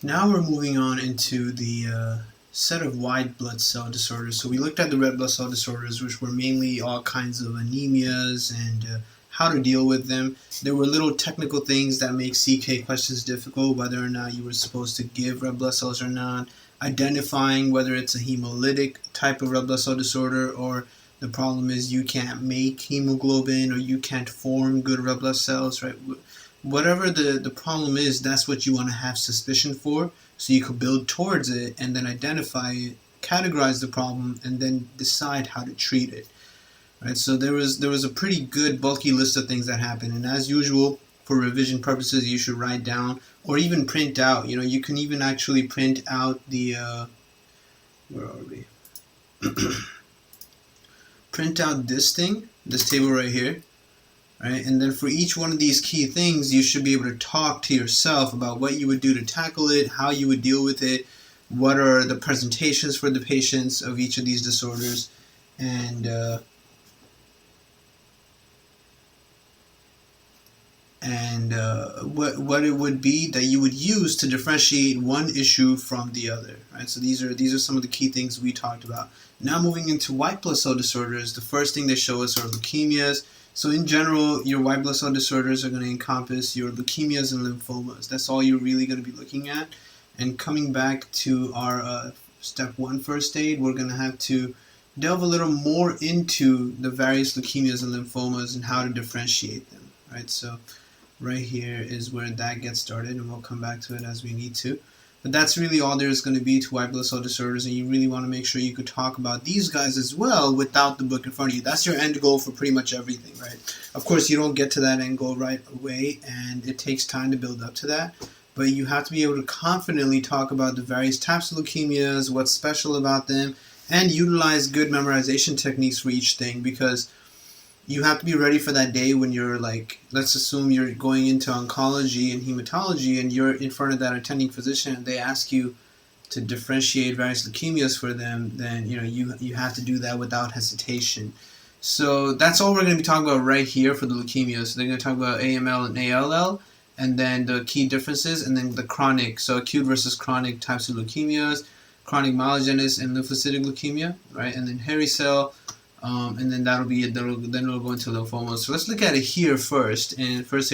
Now we're moving on into the set of white blood cell disorders. So we looked at the red blood cell disorders, which were mainly all kinds of anemias and how to deal with them. There were little technical things that make CK questions difficult, whether or not you were supposed to give red blood cells or not, identifying whether it's a hemolytic type of red blood cell disorder, or the problem is you can't make hemoglobin or you can't form good red blood cells, right? Whatever the problem is, that's what you want to have suspicion for, so you could build towards it and then identify it, categorize the problem, and then decide how to treat it. Right? So there was a pretty good bulky list of things that happened, and as usual, for revision purposes, you should write down or even print out. You can even actually print out the where are we? Print out this table right here. Right? And then for each one of these key things, you should be able to talk to yourself about what you would do to tackle it, how you would deal with it, what are the presentations for the patients of each of these disorders, and what it would be that you would use to differentiate one issue from the other. Right? So these are some of the key things we talked about. Now moving into white blood cell disorders, the first thing they show us are leukemias. So in general, your white blood cell disorders are going to encompass your leukemias and lymphomas. That's all you're really going to be looking at. And coming back to our step 1 first aid, we're going to have to delve a little more into the various leukemias and lymphomas and how to differentiate them. Right? So right here is where that gets started, and we'll come back to it as we need to. But that's really all there's going to be to white blood cell disorders, and you really want to make sure you could talk about these guys as well without the book in front of you. That's your end goal for pretty much everything, right? Of course, you don't get to that end goal right away, and it takes time to build up to that. But you have to be able to confidently talk about the various types of leukemias, what's special about them, and utilize good memorization techniques for each thing, because you have to be ready for that day when you're like, let's assume you're going into oncology and hematology and you're in front of that attending physician and they ask you to differentiate various leukemias for them, then you have to do that without hesitation. So that's all we're going to be talking about right here for the leukemias. So they're going to talk about AML and ALL, and then the key differences, and then the chronic, so acute versus chronic types of leukemias, chronic myelogenous and lymphocytic leukemia, right? And then hairy cell. And then that'll be it. Then we'll go into lymphomas. So let's look at it here first. And first,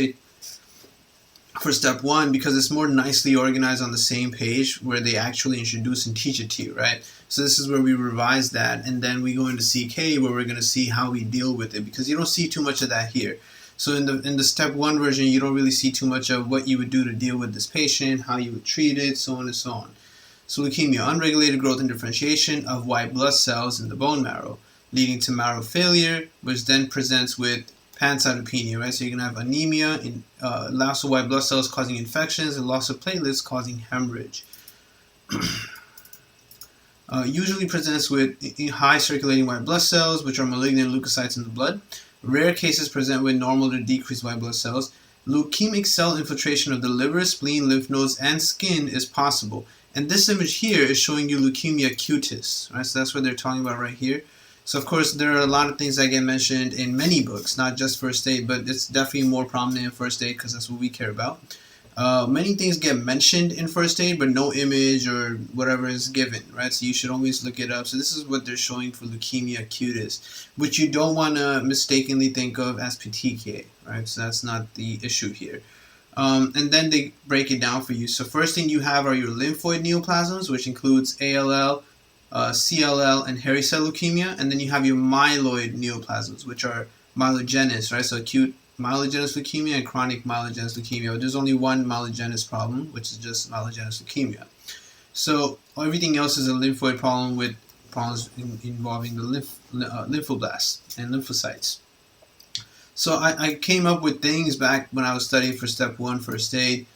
for step 1, because it's more nicely organized on the same page where they actually introduce and teach it to you, right? So this is where we revise that, and then we go into CK where we're going to see how we deal with it, because you don't see too much of that here. So in the step 1 version, you don't really see too much of what you would do to deal with this patient, how you would treat it, so on and so on. So leukemia, unregulated growth and differentiation of white blood cells in the bone marrow, leading to marrow failure, which then presents with pancytopenia, right? So you're going to have anemia, loss of white blood cells causing infections, and loss of platelets causing hemorrhage. Usually presents with high circulating white blood cells, which are malignant leukocytes in the blood. Rare cases present with normal to decreased white blood cells. Leukemic cell infiltration of the liver, spleen, lymph nodes, and skin is possible. And this image here is showing you leukemia cutis, right? So that's what they're talking about right here. So of course there are a lot of things that get mentioned in many books, not just first aid, but it's definitely more prominent in first aid because that's what we care about. Many things get mentioned in first aid, but no image or whatever is given, right? So you should always look it up. So this is what they're showing for leukemia cutis, which you don't want to mistakenly think of as PTK, right? So that's not the issue here. And then they break it down for you. So first thing you have are your lymphoid neoplasms, which includes ALL, CLL, and hairy cell leukemia, and then you have your myeloid neoplasms, which are myelogenous, right? So acute myelogenous leukemia and chronic myelogenous leukemia. There's only one myelogenous problem, which is just myelogenous leukemia. So everything else is a lymphoid problem with problems involving the lymphoblasts and lymphocytes. So I came up with things back when I was studying for step 1 first aid,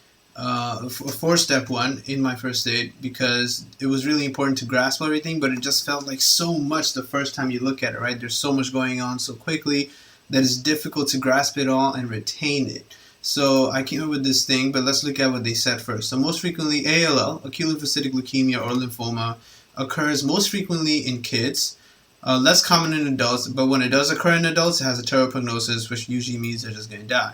for step 1 in my first aid, because it was really important to grasp everything, but it just felt like so much the first time you look at it, right? There's so much going on so quickly that it's difficult to grasp it all and retain it. So I came up with this thing, but let's look at what they said first. So most frequently, ALL, acute lymphocytic leukemia or lymphoma, occurs most frequently in kids, less common in adults, but when it does occur in adults, it has a terrible prognosis, which usually means they're just going to die.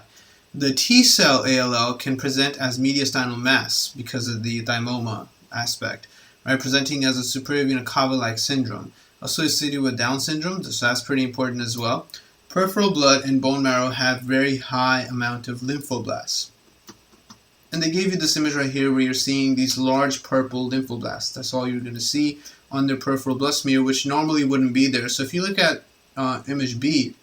The T cell ALL can present as mediastinal mass because of the thymoma aspect, right? Presenting as a superior vena cava-like syndrome, associated with Down syndrome, so that's pretty important as well. Peripheral blood and bone marrow have very high amount of lymphoblasts. And they gave you this image right here where you're seeing these large purple lymphoblasts. That's all you're going to see on the peripheral blood smear, which normally wouldn't be there. So if you look at image B,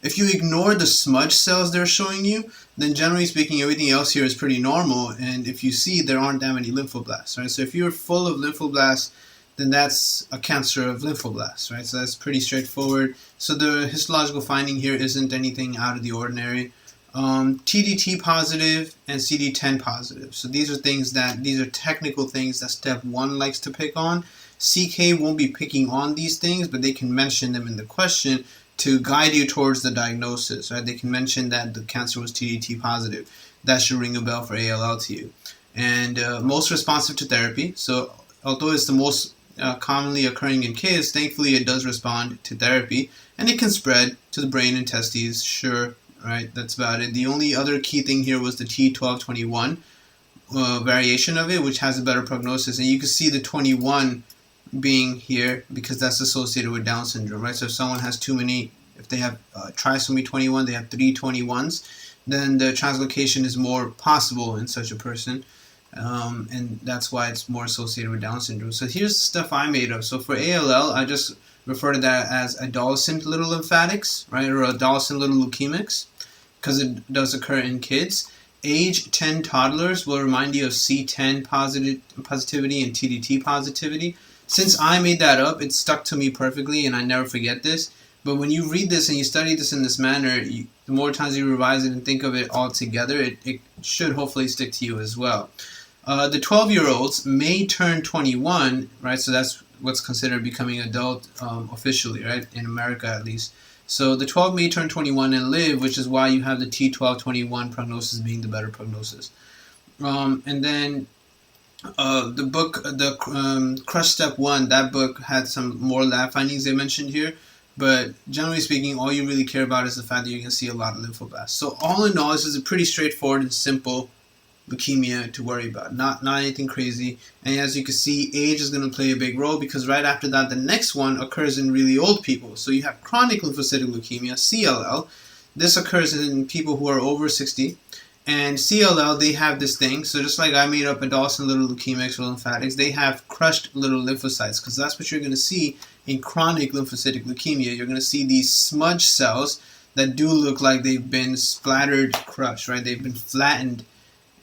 if you ignore the smudge cells they're showing you, then generally speaking, everything else here is pretty normal. And if you see, there aren't that many lymphoblasts, right? So if you're full of lymphoblasts, then that's a cancer of lymphoblasts, right? So that's pretty straightforward. So the histological finding here isn't anything out of the ordinary. TDT positive and CD10 positive. So these are technical things that step 1 likes to pick on. CK won't be picking on these things, but they can mention them in the question to guide you towards the diagnosis, right? They can mention that the cancer was TDT positive. That should ring a bell for ALL to you. And most responsive to therapy. So although it's the most commonly occurring in kids, thankfully it does respond to therapy, and it can spread to the brain and testes, sure, right? That's about it. The only other key thing here was the T1221 variation of it, which has a better prognosis, and you can see the 21 being here because that's associated with Down syndrome, right? So if someone has too many, if they have trisomy 21, they have 3 21s, then the translocation is more possible in such a person. And that's why it's more associated with Down syndrome. So here's the stuff I made up. So for ALL, I just refer to that as adolescent little lymphatics, right, or adolescent little leukemics, because it does occur in kids. Age 10 toddlers will remind you of C10 positivity and TDT positivity. Since I made that up, it stuck to me perfectly, and I never forget this. But when you read this and you study this in this manner, the more times you revise it and think of it all together, it should hopefully stick to you as well. The 12-year-olds may turn 21, right? So that's what's considered becoming adult officially, right? In America, at least. So the 12 may turn 21 and live, which is why you have the T1221 prognosis being the better prognosis. And then the book, Crush Step 1, that book had some more lab findings they mentioned here. But generally speaking, all you really care about is the fact that you're going to see a lot of lymphoblasts. So all in all, this is a pretty straightforward and simple leukemia to worry about. Not anything crazy. And as you can see, age is going to play a big role because right after that, the next one occurs in really old people. So you have chronic lymphocytic leukemia, CLL. This occurs in people who are over 60. And CLL, they have this thing. So just like I made up adolescent little leukemics or lymphatics, they have crushed little lymphocytes because that's what you're going to see in chronic lymphocytic leukemia. You're going to see these smudge cells that do look like they've been splattered, crushed, right? They've been flattened.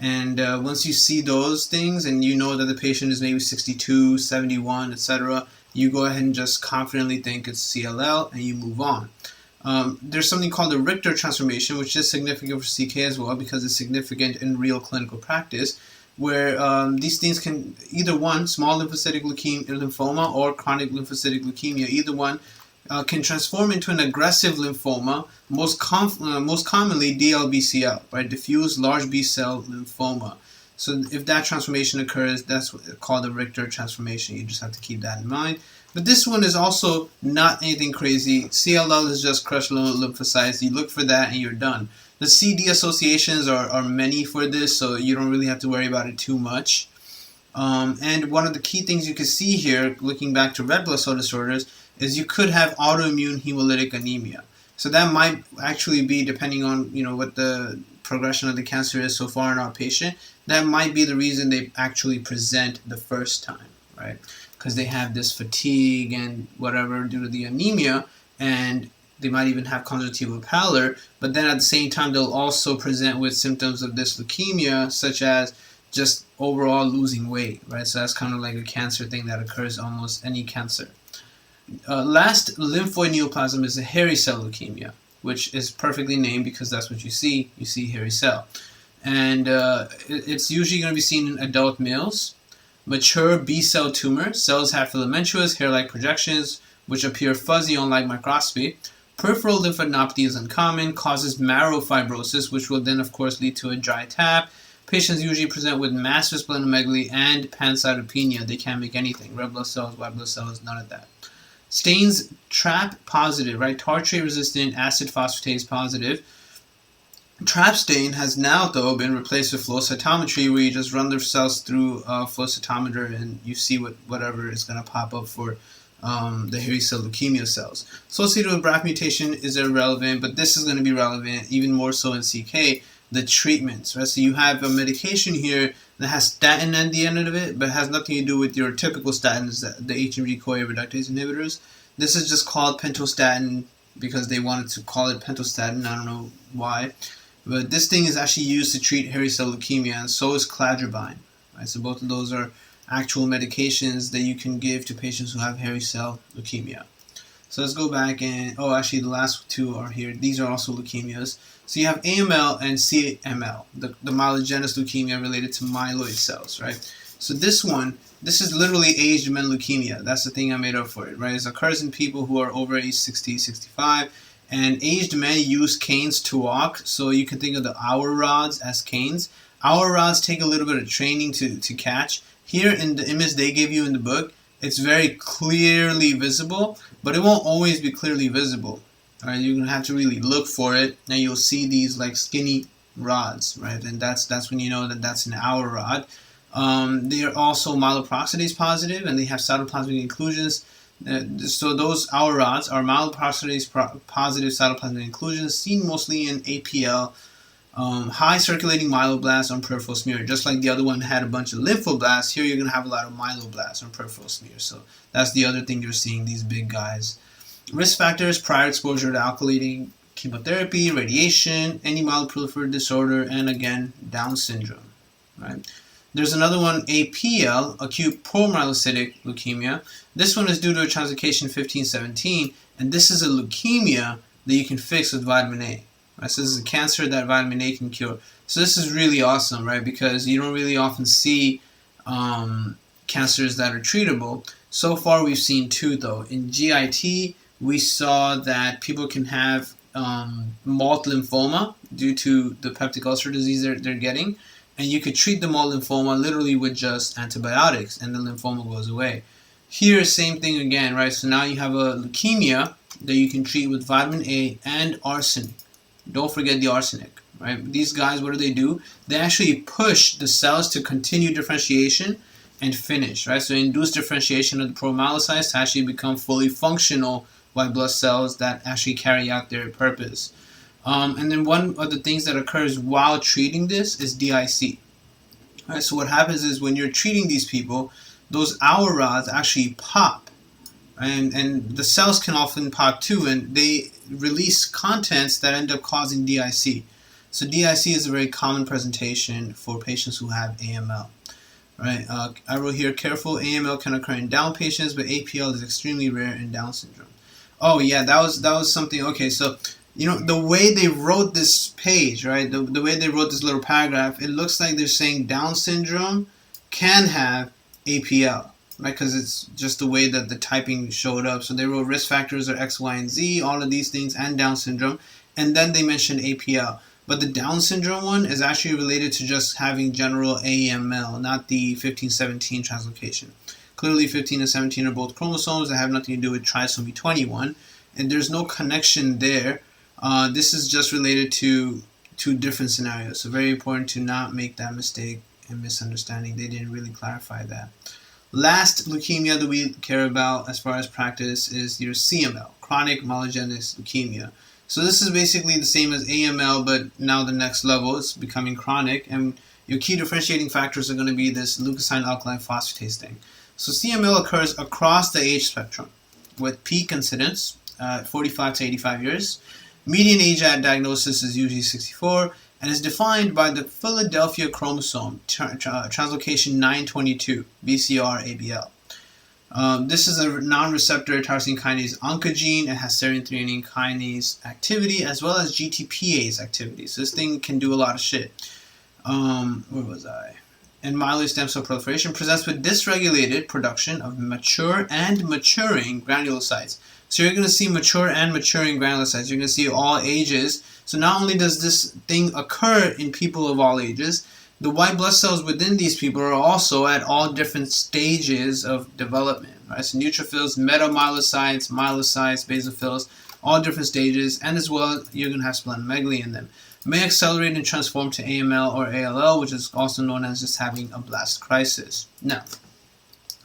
And once you see those things and you know that the patient is maybe 62, 71, etc., you go ahead and just confidently think it's CLL and you move on. There's something called the Richter transformation, which is significant for CK as well because it's significant in real clinical practice, where these things can, either one, small lymphocytic lymphoma or chronic lymphocytic leukemia, either one can transform into an aggressive lymphoma, most commonly DLBCL, right, diffuse large B-cell lymphoma. So if that transformation occurs, that's called the Richter transformation. You just have to keep that in mind. But this one is also not anything crazy. CLL is just crushed little lymphocytes. You look for that and you're done. The CD associations are many for this, so you don't really have to worry about it too much. And one of the key things you can see here, looking back to red blood cell disorders, is you could have autoimmune hemolytic anemia. So that might actually be, depending on what the progression of the cancer is so far in our patient, that might be the reason they actually present the first time, right? Because they have this fatigue and whatever due to the anemia, and they might even have conjunctival pallor, but then at the same time they'll also present with symptoms of this leukemia, such as just overall losing weight, right? So that's kind of like a cancer thing that occurs almost any cancer. Last lymphoid neoplasm is a hairy cell leukemia, which is perfectly named because that's what you see. You see hairy cell. And it's usually going to be seen in adult males. Mature B-cell tumor. Cells have filamentous, hair-like projections, which appear fuzzy on light microscopy. Peripheral lymphadenopathy is uncommon, causes marrow fibrosis, which will then, of course, lead to a dry tap. Patients usually present with massive splenomegaly and pancytopenia. They can't make anything. Red blood cells, white blood cells, none of that. Stains TRAP positive, right? Tartrate resistant, acid phosphatase positive. Trap stain has now, though, been replaced with flow cytometry, where you just run the cells through a flow cytometer and you see whatever is going to pop up for the hairy cell leukemia cells. Associated with BRAF mutation is irrelevant, but this is going to be relevant even more so in CK, the treatments, right? So you have a medication here that has statin at the end of it, but has nothing to do with your typical statins, the HMG-CoA reductase inhibitors. This is just called pentostatin because they wanted to call it pentostatin. I don't know why. But this thing is actually used to treat hairy cell leukemia, and so is cladribine. Right? So both of those are actual medications that you can give to patients who have hairy cell leukemia. So let's go back and, oh, actually the last two are here. These are also leukemias. So you have AML and CML, the myelogenous leukemia related to myeloid cells, right? So this is literally aged men leukemia. That's the thing I made up for it, right? It occurs in people who are over age 60, 65. And aged men use canes to walk, so you can think of the hour rods as canes. Hour rods take a little bit of training to catch. Here in the image they give you in the book, it's very clearly visible, but it won't always be clearly visible. All right, you're gonna have to really look for it, and you'll see these like skinny rods, right? And that's when you know that that's an hour rod. They are also myeloperoxidase positive, and they have cytoplasmic inclusions. So those hour rods are myeloperoxidase positive cytoplasmic inclusions seen mostly in APL, high circulating myeloblasts on peripheral smear. Just like the other one had a bunch of lymphoblasts, here you're going to have a lot of myeloblasts on peripheral smear. So that's the other thing you're seeing, these big guys. Risk factors: prior exposure to alkylating chemotherapy, radiation, any myeloproliferative disorder, and again, Down syndrome. Right? There's another one, APL, acute promyelocytic leukemia. This one is due to a translocation 1517, and this is a leukemia that you can fix with vitamin A. Right? So this is a cancer that vitamin A can cure. So this is really awesome, right? Because you don't really often see cancers that are treatable. So far we've seen two, though. In GIT, we saw that people can have malt lymphoma due to the peptic ulcer disease they're getting. And you could treat the malt lymphoma literally with just antibiotics, and the lymphoma goes away. Here, same thing again, right? So now you have a leukemia that you can treat with vitamin A and arsenic. Don't forget the arsenic, right? These guys, what do? They actually push the cells to continue differentiation and finish, right? So induce differentiation of the promyelocytes to actually become fully functional white blood cells that actually carry out their purpose. And then one of the things that occurs while treating this is DIC. All right, so what happens is when you're treating these people, those hour rods actually pop. And the cells can often pop too, and they release contents that end up causing DIC. So DIC is a very common presentation for patients who have AML. Right? I wrote here, careful, AML can occur in Down patients, but APL is extremely rare in Down syndrome. Oh yeah, that was something. Okay, so the way they wrote this page, right? The way they wrote this little paragraph, it looks like they're saying Down syndrome can have APL, right? Because it's just the way that the typing showed up. So they wrote risk factors are X, Y, and Z, all of these things, and Down syndrome, and then they mentioned APL. But the Down syndrome one is actually related to just having general AML, not the 1517 translocation. Clearly, 15 and 17 are both chromosomes that have nothing to do with trisomy 21, and there's no connection there. This is just related to two different scenarios. So very important to not make that mistake and misunderstanding. They didn't really clarify that. Last leukemia that we care about as far as practice is your CML, chronic myelogenous leukemia. So this is basically the same as AML, but now the next level is becoming chronic, and your key differentiating factors are going to be this leukocyte alkaline phosphatase thing. So CML occurs across the age spectrum with peak incidence at 45 to 85 years. Median age at diagnosis is usually 64 and is defined by the Philadelphia chromosome, translocation 922, BCR-ABL. This is a non-receptor tyrosine kinase oncogene. It has serine threonine kinase activity as well as GTPase activity. So this thing can do a lot of shit. Where was I? And myeloid stem cell proliferation presents with dysregulated production of mature and maturing granulocytes. So you're going to see mature and maturing granulocytes. You're going to see all ages. So not only does this thing occur in people of all ages, the white blood cells within these people are also at all different stages of development. Right? So neutrophils, metamyelocytes, myelocytes, basophils, all different stages, and as well you're going to have splenomegaly in them. may accelerate and transform to AML or ALL, which is also known as just having a blast crisis. Now,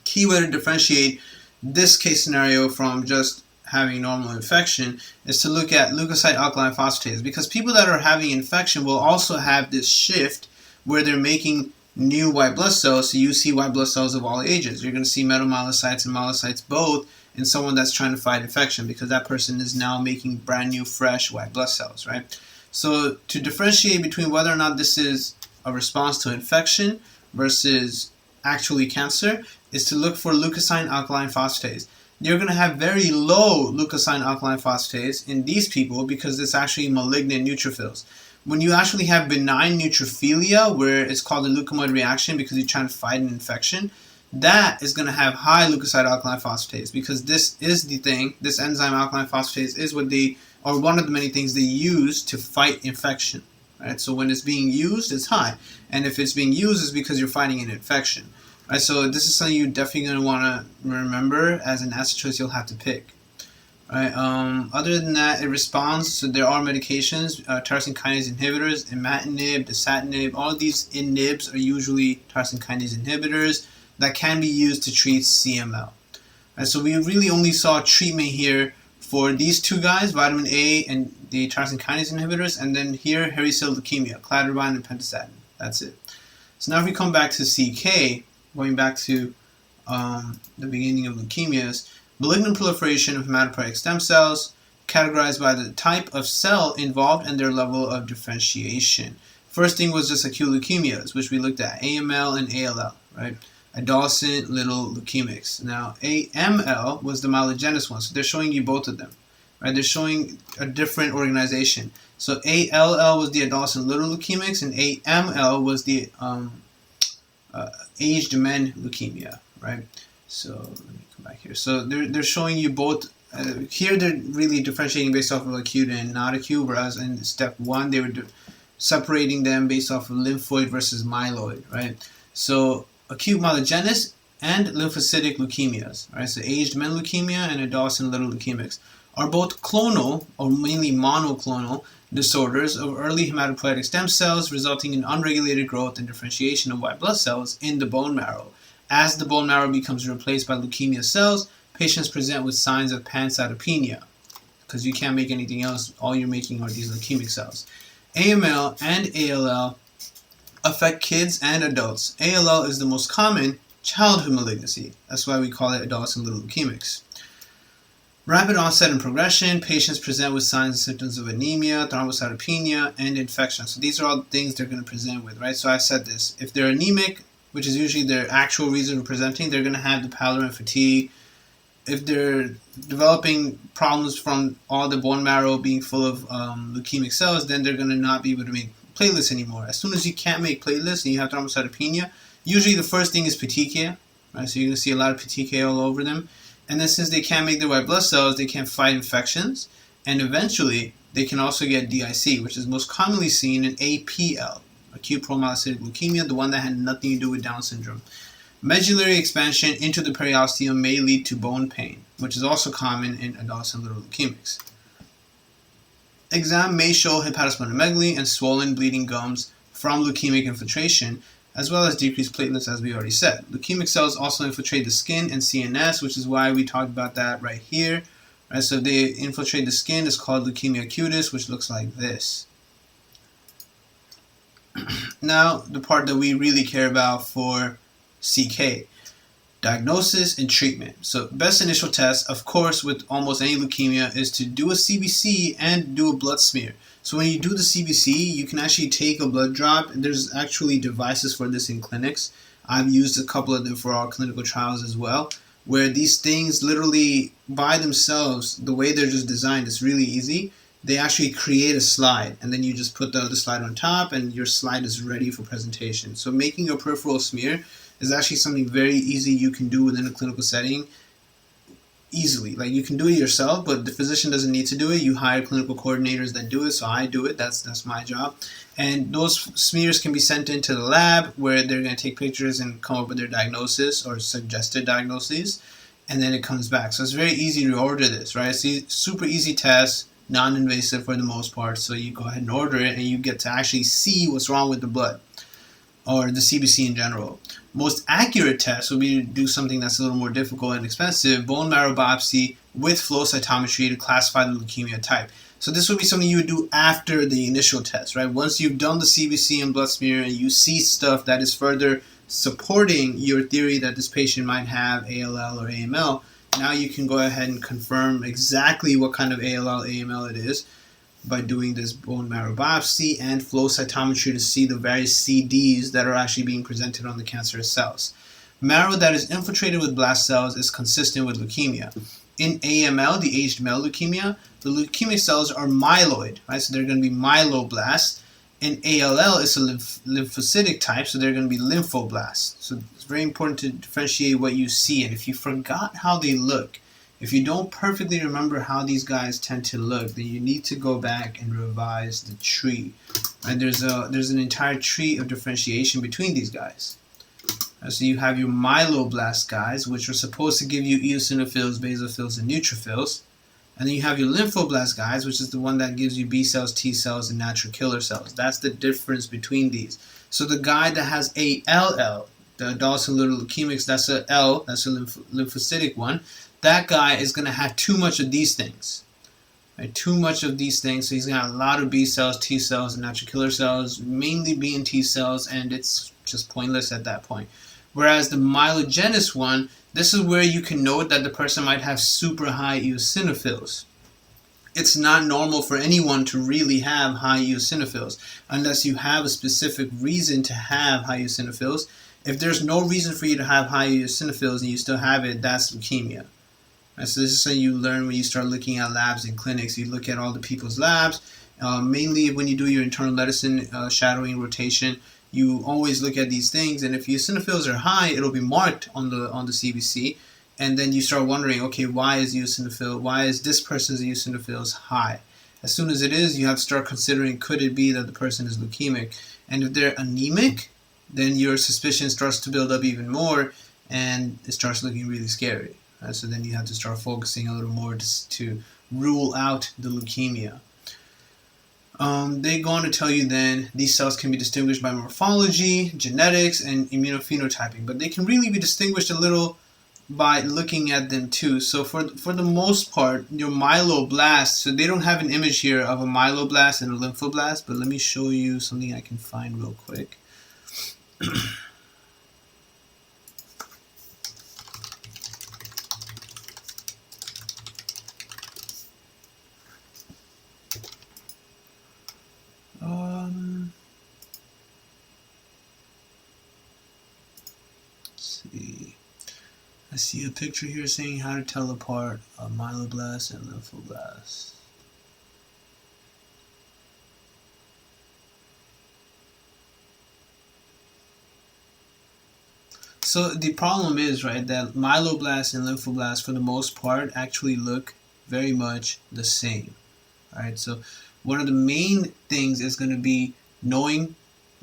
key way to differentiate this case scenario from just having normal infection is to look at leukocyte alkaline phosphatase, because people that are having infection will also have this shift where they're making new white blood cells. So you see white blood cells of all ages. You're going to see metamyelocytes and myelocytes both in someone that's trying to fight infection, because that person is now making brand new fresh white blood cells, right? So to differentiate between whether or not this is a response to infection versus actually cancer is to look for leukocyte alkaline phosphatase. You're going to have very low leukocyte alkaline phosphatase in these people because it's actually malignant neutrophils. When you actually have benign neutrophilia, where it's called a leukemoid reaction because you're trying to fight an infection, that is going to have high leukocyte alkaline phosphatase, because this is the thing, this enzyme alkaline phosphatase is what they, or one of the many things they use to fight infection. Right? So when it's being used, it's high. And if it's being used, it's because you're fighting an infection. Right? So this is something you're definitely going to want to remember as an acid choice you'll have to pick. Right. Other than that, it responds. So there are medications, tyrosine kinase inhibitors, imatinib, dasatinib. All of these inhibs are usually tyrosine kinase inhibitors that can be used to treat CML. Right, so we really only saw treatment here for these two guys, vitamin A and the tyrosine kinase inhibitors, and then here hairy cell leukemia, cladribine and pentostatin. That's it. So now if we come back to CK, going back to the beginning of leukemias, malignant proliferation of hematopoietic stem cells, categorized by the type of cell involved and their level of differentiation. First thing was just acute leukemias, which we looked at, AML and ALL, right? Adolescent little leukemics. Now, AML was the myelogenous one, so they're showing you both of them, right? They're showing a different organization. So ALL was the adolescent little leukemics, and AML was the aged men leukemia, right? So let me come back here. So they're showing you both. Here they're really differentiating based off of acute and not acute, whereas in step one they were separating them based off of lymphoid versus myeloid, right? So acute myelogenous and lymphocytic leukemias, right? So aged men leukemia and adolescent little leukemics are both clonal, or mainly monoclonal, disorders of early hematopoietic stem cells, resulting in unregulated growth and differentiation of white blood cells in the bone marrow. As the bone marrow becomes replaced by leukemia cells, patients present with signs of pancytopenia, because you can't make anything else. All you're making are these leukemic cells. AML and ALL affect kids and adults. ALL is the most common childhood malignancy. That's why we call it adolescent little leukemics. Rapid onset and progression. Patients present with signs and symptoms of anemia, thrombocytopenia, and infection. So these are all the things they're going to present with, right? So I said this. If they're anemic, which is usually their actual reason for presenting, they're going to have the pallor and fatigue. If they're developing problems from all the bone marrow being full of leukemic cells, then they're going to not be able to make platelets anymore. As soon as you can't make platelets and you have thrombocytopenia, usually the first thing is petechia, right? So you're going to see a lot of petechia all over them. And then since they can't make their white blood cells, they can't fight infections. And eventually, they can also get DIC, which is most commonly seen in APL, acute promyelocytic leukemia, the one that had nothing to do with Down syndrome. Medullary expansion into the periosteum may lead to bone pain, which is also common in adolescent little leukemics. Exam may show hepatosplenomegaly and swollen bleeding gums from leukemic infiltration, as well as decreased platelets, as we already said. Leukemic cells also infiltrate the skin and CNS, which is why we talked about that right here. Right, so if they infiltrate the skin, it's called leukemia cutis, which looks like this. Now, the part that we really care about for CK, diagnosis and treatment. So best initial test, of course, with almost any leukemia is to do a CBC and do a blood smear. So when you do the CBC, you can actually take a blood drop, and there's actually devices for this in clinics. I've used a couple of them for our clinical trials as well, where these things literally by themselves, the way they're just designed, is really easy. They actually create a slide, and then you just put the other slide on top, and your slide is ready for presentation. So making a peripheral smear is actually something very easy you can do within a clinical setting easily. Like, you can do it yourself, but the physician doesn't need to do it. You hire clinical coordinators that do it, so I do it. That's my job. And those smears can be sent into the lab, where they're going to take pictures and come up with their diagnosis or suggested diagnoses, and then it comes back. So it's very easy to order this, right? It's a super easy test, non-invasive for the most part. So you go ahead and order it, and you get to actually see what's wrong with the blood or the CBC in general. Most accurate test would be to do something that's a little more difficult and expensive, bone marrow biopsy with flow cytometry to classify the leukemia type. So this would be something you would do after the initial test, right? Once you've done the CBC and blood smear and you see stuff that is further supporting your theory that this patient might have ALL or AML, now you can go ahead and confirm exactly what kind of ALL, AML it is by doing this bone marrow biopsy and flow cytometry to see the various CDs that are actually being presented on the cancerous cells. Marrow that is infiltrated with blast cells is consistent with leukemia. In AML, the aged male leukemia, the leukemic cells are myeloid, right? So they're going to be myeloblasts. In ALL, it's a lymphocytic type, so they're going to be lymphoblasts. So it's very important to differentiate what you see. And if you forgot how they look, if you don't perfectly remember how these guys tend to look, then you need to go back and revise the tree. And there's an entire tree of differentiation between these guys. So you have your myeloblast guys, which are supposed to give you eosinophils, basophils, and neutrophils. And then you have your lymphoblast guys, which is the one that gives you B cells, T cells, and natural killer cells. That's the difference between these. So the guy that has ALL, the adults and little leukemics, that's a L, that's a lymphocytic one. That guy is going to have too much of these things. Right? Too much of these things. So he's going to have a lot of B cells, T cells, and natural killer cells, mainly B and T cells, and it's just pointless at that point. Whereas the myelogenous one, this is where you can note that the person might have super high eosinophils. It's not normal for anyone to really have high eosinophils unless you have a specific reason to have high eosinophils. If there's no reason for you to have high eosinophils and you still have it, that's leukemia. Right, so this is something you learn when you start looking at labs in clinics. You look at all the people's labs, mainly when you do your internal medicine shadowing rotation. You always look at these things, and if eosinophils are high, it'll be marked on the CBC, and then you start wondering, okay, why is this person's eosinophils high? As soon as it is, you have to start considering, could it be that the person is leukemic? And if they're anemic, then your suspicion starts to build up even more, and it starts looking really scary. Right? So then you have to start focusing a little more to rule out the leukemia. They go on to tell you then these cells can be distinguished by morphology, genetics, and immunophenotyping, but they can really be distinguished a little by looking at them too. So for the most part, your myeloblasts, so they don't have an image here of a myeloblast and a lymphoblast, but let me show you something I can find real quick. Let's see. I see a picture here saying how to tell apart a myeloblast and lymphoblast. So the problem is, right, that myeloblasts and lymphoblasts for the most part actually look very much the same. Alright, so one of the main things is going to be knowing,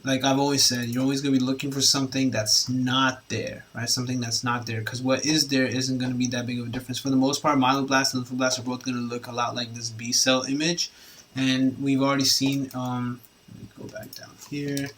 like I've always said, you're always going to be looking for something that's not there, right? Something that's not there, because what is there isn't going to be that big of a difference. For the most part, myeloblasts and lymphoblasts are both going to look a lot like this B cell image, and we've already seen, let me go back down here,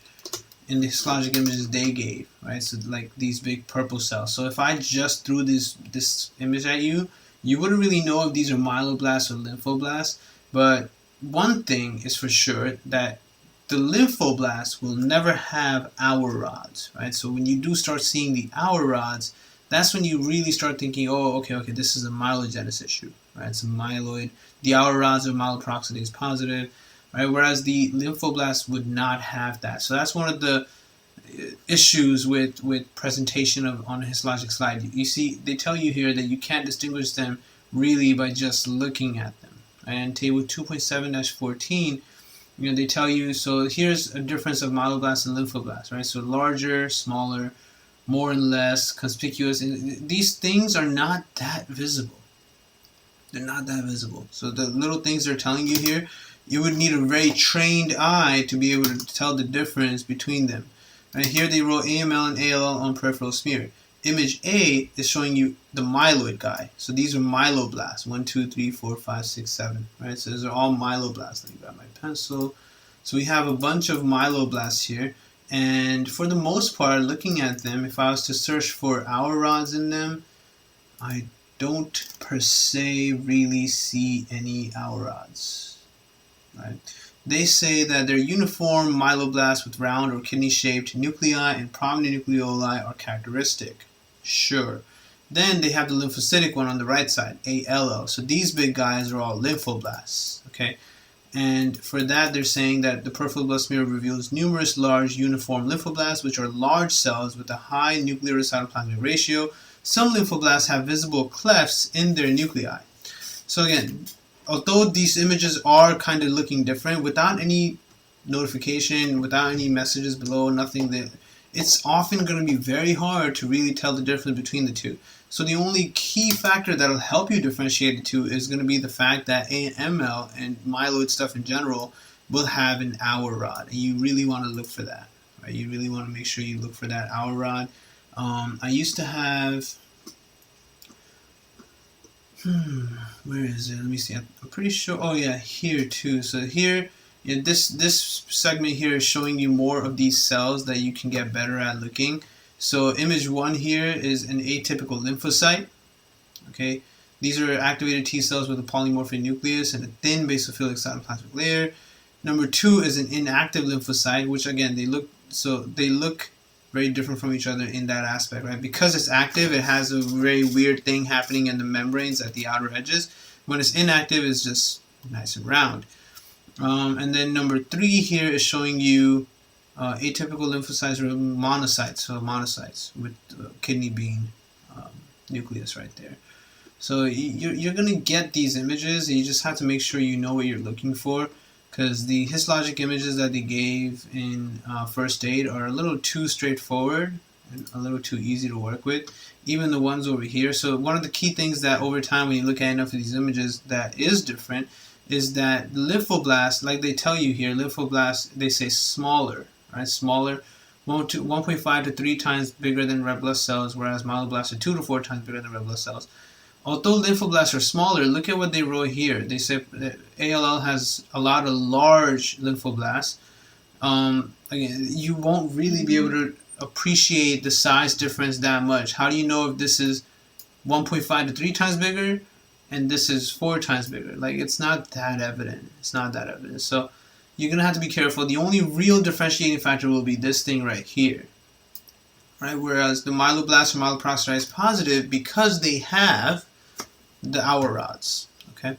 in the histologic images they gave, right? So like these big purple cells. So if I just threw this image at you, you wouldn't really know if these are myeloblasts or lymphoblasts, but one thing is for sure, that the lymphoblasts will never have hour rods, right? So when you do start seeing the hour rods, that's when you really start thinking, oh, okay, this is a myelogenous issue, right? It's a myeloid. The hour rods are myeloperoxidase positive, right? Whereas the lymphoblasts would not have that. So that's one of the issues with presentation on a histologic slide. You see, they tell you here that you can't distinguish them really by just looking at them. And table 2.7-14, they tell you, so here's a difference of myeloblasts and lymphoblasts, right? So larger, smaller, more and less, conspicuous. And these things are not that visible. They're not that visible. So the little things they're telling you here, you would need a very trained eye to be able to tell the difference between them. Right here they wrote AML and ALL on peripheral smear. image A is showing you the myeloid guy. So these are myeloblasts. 1, 2, 3, 4, 5, 6, 7. Right? So these are all myeloblasts. Let me grab my pencil. So we have a bunch of myeloblasts here. And for the most part, looking at them, if I was to search for hour rods in them, I don't per se really see any hour rods. Right? They say that they're uniform myeloblasts with round or kidney-shaped nuclei and prominent nucleoli are characteristic. Sure. Then they have the lymphocytic one on the right side, ALL. So these big guys are all lymphoblasts. Okay. And for that, they're saying that the peripheral blood smear reveals numerous large uniform lymphoblasts, which are large cells with a high nuclear to cytoplasmic ratio. Some lymphoblasts have visible clefts in their nuclei. So again, although these images are kind of looking different, without any notification, without any messages below, nothing there, it's often going to be very hard to really tell the difference between the two. So the only key factor that'll help you differentiate the two is going to be the fact that AML and myeloid stuff in general will have an hour rod, and you really want to look for that. Right? You really want to make sure you look for that hour rod. I used to have, where is it? Let me see. I'm pretty sure. Oh yeah, here too. So here, yeah, this segment here is showing you more of these cells that you can get better at looking. So image 1 here is an atypical lymphocyte. Okay, these are activated T cells with a polymorphic nucleus and a thin basophilic cytoplasmic layer. Number 2 is an inactive lymphocyte, which again they look very different from each other in that aspect, right? Because it's active, it has a very weird thing happening in the membranes at the outer edges. When it's inactive, it's just nice and round. And then number 3 here is showing you atypical lymphocytes or monocytes, so monocytes with kidney bean nucleus right there. So you're going to get these images, and you just have to make sure you know what you're looking for, because the histologic images that they gave in first aid are a little too straightforward and a little too easy to work with, even the ones over here. So one of the key things that over time when you look at enough of these images that is different is that lymphoblasts, like they tell you here, lymphoblasts, they say smaller, right? Smaller, 1.5 to 3 times bigger than red blood cells, whereas myeloblasts are 2 to 4 times bigger than red blood cells. Although lymphoblasts are smaller, look at what they wrote here. They say that ALL has a lot of large lymphoblasts. Again, you won't really be able to appreciate the size difference that much. How do you know if this is 1.5 to 3 times bigger and this is 4 times bigger? Like, it's not that evident. It's not that evident. So you're going to have to be careful. The only real differentiating factor will be this thing right here. Right? Whereas the myeloblasts or myeloperoxidase positive, because they have the hour rods. Okay.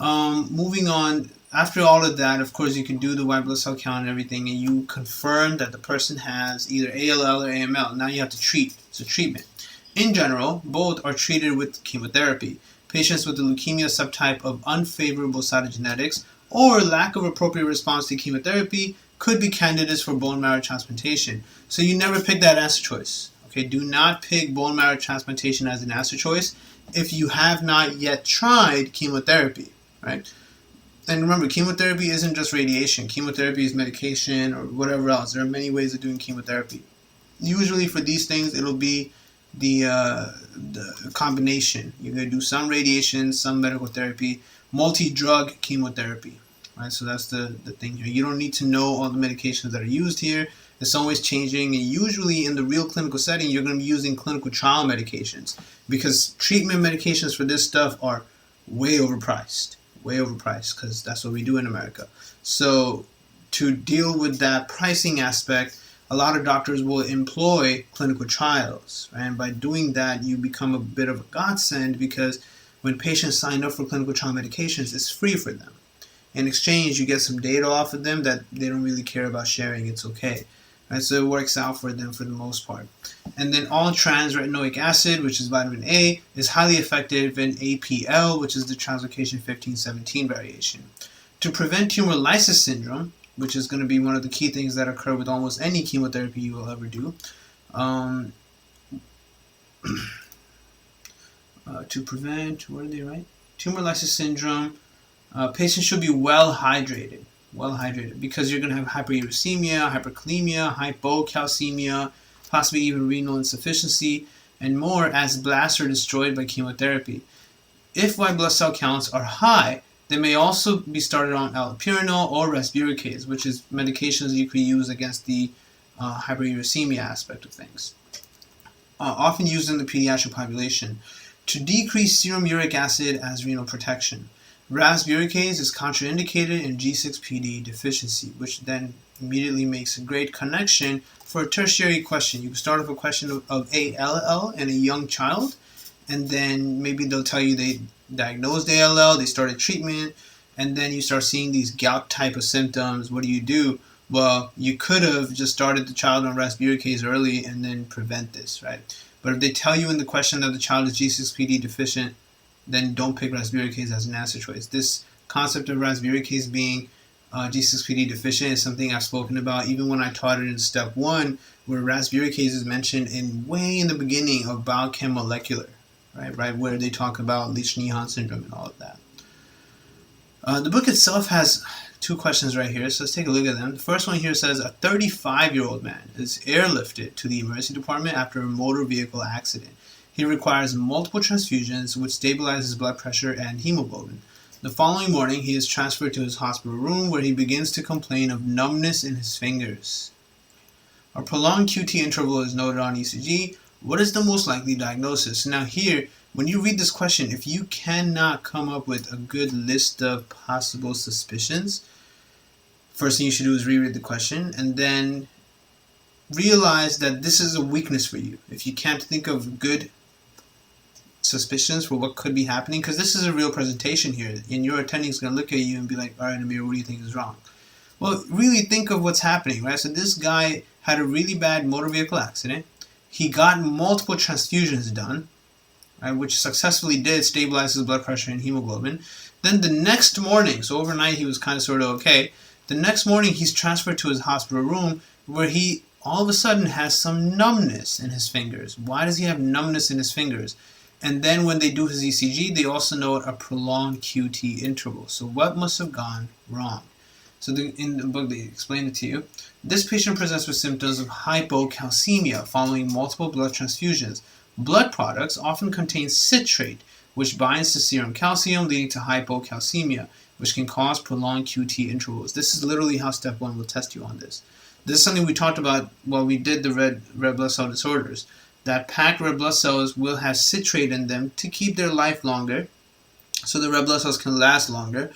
Moving on, after all of that, of course, you can do the white blood cell count and everything, and you confirm that the person has either ALL or AML. Now you have to treat. It's a treatment. In general, both are treated with chemotherapy. Patients with the leukemia subtype of unfavorable cytogenetics or lack of appropriate response to chemotherapy could be candidates for bone marrow transplantation. So you never pick that answer choice. Okay, do not pick bone marrow transplantation as an answer choice if you have not yet tried chemotherapy, right? And remember, chemotherapy isn't just radiation. Chemotherapy is medication or whatever else. There are many ways of doing chemotherapy. Usually for these things, it'll be the combination. You're going to do some radiation, some medical therapy, multi-drug chemotherapy, right? So that's the thing here. You don't need to know all the medications that are used here. It's always changing, and usually in the real clinical setting, you're going to be using clinical trial medications because treatment medications for this stuff are way overpriced, because that's what we do in America. So to deal with that pricing aspect, a lot of doctors will employ clinical trials, right? And by doing that, you become a bit of a godsend because when patients sign up for clinical trial medications, it's free for them. In exchange, you get some data off of them that they don't really care about sharing. It's okay. Right, so it works out for them for the most part. And then all trans-retinoic acid, which is vitamin A, is highly effective in APL, which is the translocation 15-17 variation. To prevent tumor lysis syndrome, which is going to be one of the key things that occur with almost any chemotherapy you will ever do, to prevent, what are they, right? Tumor lysis syndrome, patients should be well hydrated, because you're going to have hyperuricemia, hyperkalemia, hypocalcemia, possibly even renal insufficiency. and more as blasts are destroyed by chemotherapy. If white blood cell counts are high, they may also be started on allopurinol or rasburicase, which is medications you could use against the hyperuricemia aspect of things. Often used in the pediatric population to decrease serum uric acid as renal protection. Rasburicase is contraindicated in G6PD deficiency, which then immediately makes a great connection for a tertiary question. You can start off a question of ALL in a young child, and then maybe they'll tell you they diagnosed ALL, they started treatment, and then you start seeing these gout type of symptoms. What do? Well, you could have just started the child on rasburicase early and then prevent this, right? But if they tell you in the question that the child is G6PD deficient, then don't pick rasburicase as an answer choice. This concept of rasburicase being G6PD deficient is something I've spoken about even when I taught it in step 1, where rasburicase is mentioned way in the beginning of biochem molecular, right, where they talk about Leach-Nyhan syndrome and all of that. The book itself has 2 questions right here, so let's take a look at them. The first one here says, a 35-year-old man is airlifted to the emergency department after a motor vehicle accident. He requires multiple transfusions, which stabilizes blood pressure and hemoglobin. The following morning, he is transferred to his hospital room where he begins to complain of numbness in his fingers. A prolonged QT interval is noted on ECG. What is the most likely diagnosis? Now here, when you read this question, if you cannot come up with a good list of possible suspicions, first thing you should do is reread the question and then realize that this is a weakness for you. If you can't think of good suspicions for what could be happening, because this is a real presentation here, and your attending is going to look at you and be like, all right, Amir, what do you think is wrong? Well, really think of what's happening, right? So this guy had a really bad motor vehicle accident. He got multiple transfusions done, right, which successfully did stabilize his blood pressure and hemoglobin. Then the next morning, so overnight he was kind of sort of okay. The next morning he's transferred to his hospital room where he all of a sudden has some numbness in his fingers. Why does he have numbness in his fingers? And then when they do his ECG, they also note a prolonged QT interval. So what must have gone wrong? So in the book, they explain it to you. This patient presents with symptoms of hypocalcemia following multiple blood transfusions. Blood products often contain citrate, which binds to serum calcium, leading to hypocalcemia, which can cause prolonged QT intervals. This is literally how step 1 will test you on this. This is something we talked about while we did the red blood cell disorders. That packed red blood cells will have citrate in them to keep their life longer, so the red blood cells can last longer.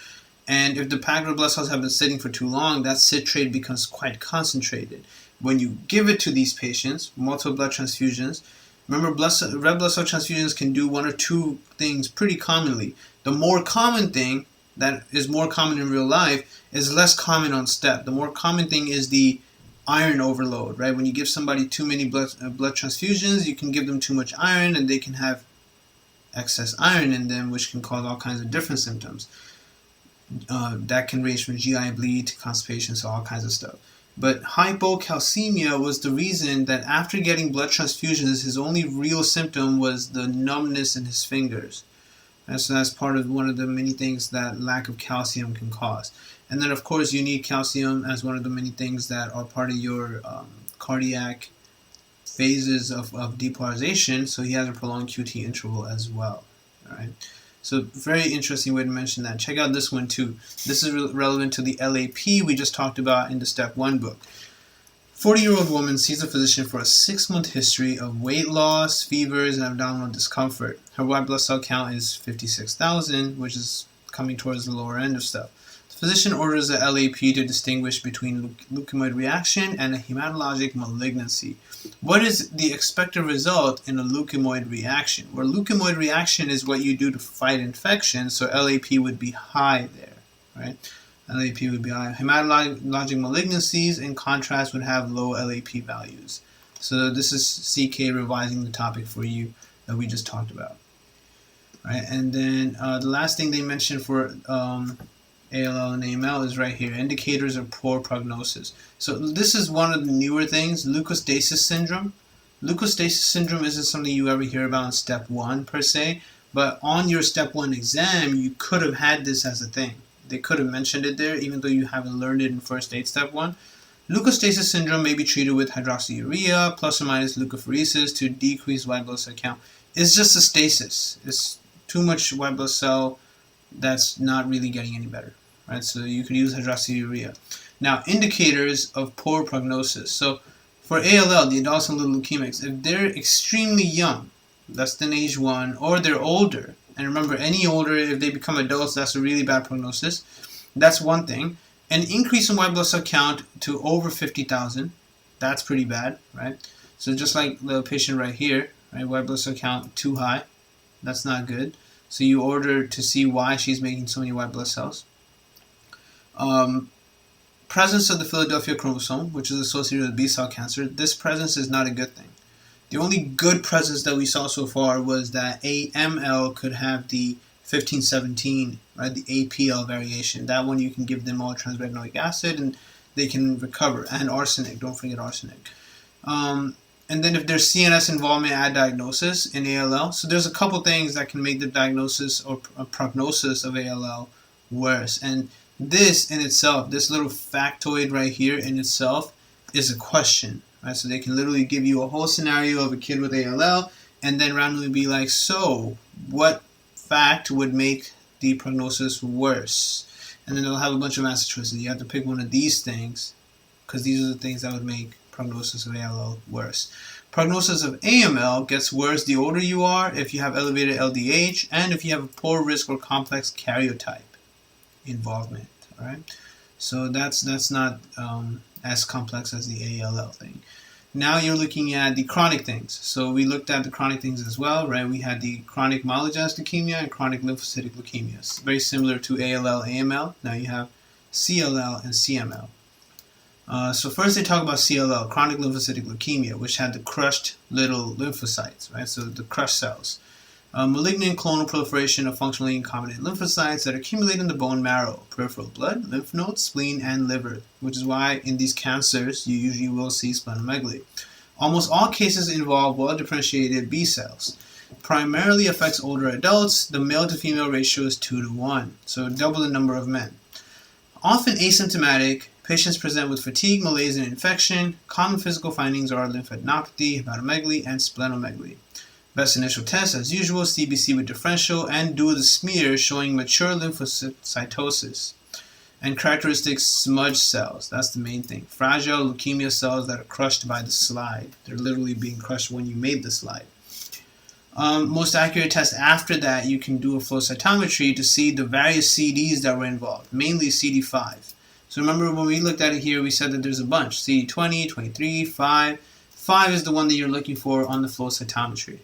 And if the packed red blood cells have been sitting for too long, that citrate becomes quite concentrated. When you give it to these patients, multiple blood transfusions, remember red blood cell transfusions can do 1 or 2 things pretty commonly. The more common thing that is more common in real life is less common on step. The more common thing is the iron overload, right? When you give somebody too many blood transfusions, you can give them too much iron and they can have excess iron in them, which can cause all kinds of different symptoms. That can range from GI bleed to constipation, so all kinds of stuff. But hypocalcemia was the reason that after getting blood transfusions, his only real symptom was the numbness in his fingers. And so that's part of one of the many things that lack of calcium can cause. And then, of course, you need calcium as one of the many things that are part of your cardiac phases of depolarization. So he has a prolonged QT interval as well. All right. So very interesting way to mention that. Check out this one too. This is relevant to the LAP we just talked about in the Step 1 book. 40-year-old woman sees a physician for a 6-month history of weight loss, fevers, and abdominal discomfort. Her white blood cell count is 56,000, which is coming towards the lower end of stuff. The physician orders a LAP to distinguish between leukemoid reaction and a hematologic malignancy. What is the expected result in a leukemoid reaction? Where leukemoid reaction is what you do to fight infection, so LAP would be high there, right? LAP would be high. Hematologic malignancies, in contrast, would have low LAP values. So this is CK revising the topic for you that we just talked about. Right? And then the last thing they mentioned for ALL and AML is right here, indicators of poor prognosis. So this is one of the newer things, leukostasis syndrome. Leukostasis syndrome isn't something you ever hear about in Step 1 per se, but on your Step 1 exam, you could have had this as a thing. They could have mentioned it there, even though you haven't learned it in First Aid Step 1. Leukostasis syndrome may be treated with hydroxyurea plus or minus leukapheresis to decrease white blood cell count. It's just a stasis. It's too much white blood cell that's not really getting any better, right? So you could use hydroxyurea. Now, indicators of poor prognosis. So for ALL, the adults and little leukemics, if they're extremely young, less than age 1, or they're older, and remember, any older, if they become adults, that's a really bad prognosis. That's one thing. An increase in white blood cell count to over 50,000, that's pretty bad, right? So just like the patient right here, right, white blood cell count too high, that's not good. So you order to see why she's making so many white blood cells. Presence of the Philadelphia chromosome, which is associated with B-cell cancer, this presence is not a good thing. The only good presence that we saw so far was that AML could have the 1517, right, the APL variation. That one you can give them all transretinoic acid and they can recover. And arsenic, don't forget arsenic. And then if there's CNS involvement at diagnosis in ALL, so there's a couple things that can make the diagnosis or prognosis of ALL worse. And this in itself, this little factoid right here in itself is a question, right? So they can literally give you a whole scenario of a kid with ALL and then randomly be like, so what fact would make the prognosis worse? And then they'll have a bunch of answer choices. You have to pick one of these things because these are the things that would make prognosis of ALL worse. Prognosis of AML gets worse the older you are, if you have elevated LDH, and if you have a poor risk or complex karyotype involvement. All right, so that's not as complex as the ALL thing. Now you're looking at the chronic things. So we looked at the chronic things as well, right? We had the chronic myelogenous leukemia and chronic lymphocytic leukemias, very similar to ALL, AML. Now you have CLL and CML. So first they talk about CLL, chronic lymphocytic leukemia, which had the crushed little lymphocytes, right? So the crushed cells. Malignant clonal proliferation of functionally incompetent lymphocytes that accumulate in the bone marrow, peripheral blood, lymph nodes, spleen, and liver, which is why in these cancers you usually will see splenomegaly. Almost all cases involve well-differentiated B cells. Primarily affects older adults. The male to female ratio is 2 to 1, so double the number of men. Often asymptomatic, patients present with fatigue, malaise, and infection. Common physical findings are lymphadenopathy, hepatomegaly, and splenomegaly. Best initial test, as usual, CBC with differential, and do the smear showing mature lymphocytosis. And characteristic smudge cells, that's the main thing. Fragile leukemia cells that are crushed by the slide. They're literally being crushed when you made the slide. Most accurate test after that, you can do a flow cytometry to see the various CDs that were involved, mainly CD5. So remember when we looked at it here, we said that there's a bunch. CD20, 23, 5. 5 is the one that you're looking for on the flow cytometry.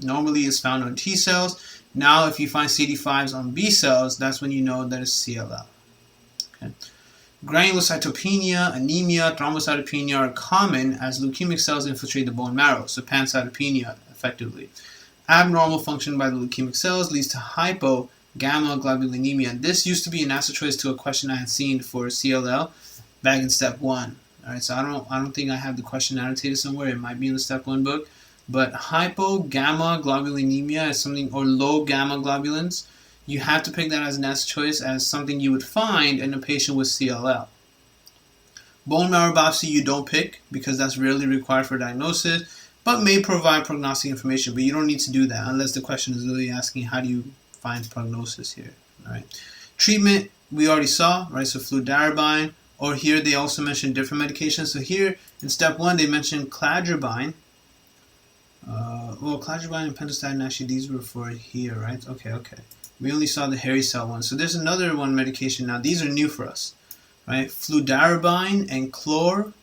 Normally it's found on T cells. Now if you find CD5s on B cells, that's when you know that it's CLL. Okay. Granulocytopenia, anemia, thrombocytopenia are common as leukemic cells infiltrate the bone marrow, so pancytopenia effectively. Abnormal function by the leukemic cells leads to hypogammaglobulinemia. And this used to be an answer choice to a question I had seen for CLL back in step 1. Alright, so I don't think I have the question annotated somewhere. It might be in the step 1 book. But hypogammaglobulinemia is something, or low gamma globulins, you have to pick that as an answer choice as something you would find in a patient with CLL. Bone marrow biopsy you don't pick because that's rarely required for diagnosis, but may provide prognostic information. But you don't need to do that unless the question is really asking how do you find prognosis here. All right. Treatment we already saw, right? So fludarabine, or here they also mentioned different medications. So here in step 1 they mentioned cladribine. Cladribine and pentostatin, actually these were for here, right? Okay. We only saw the hairy cell one. So there's another one medication now. These are new for us, right? Fludarabine and chlorambucil.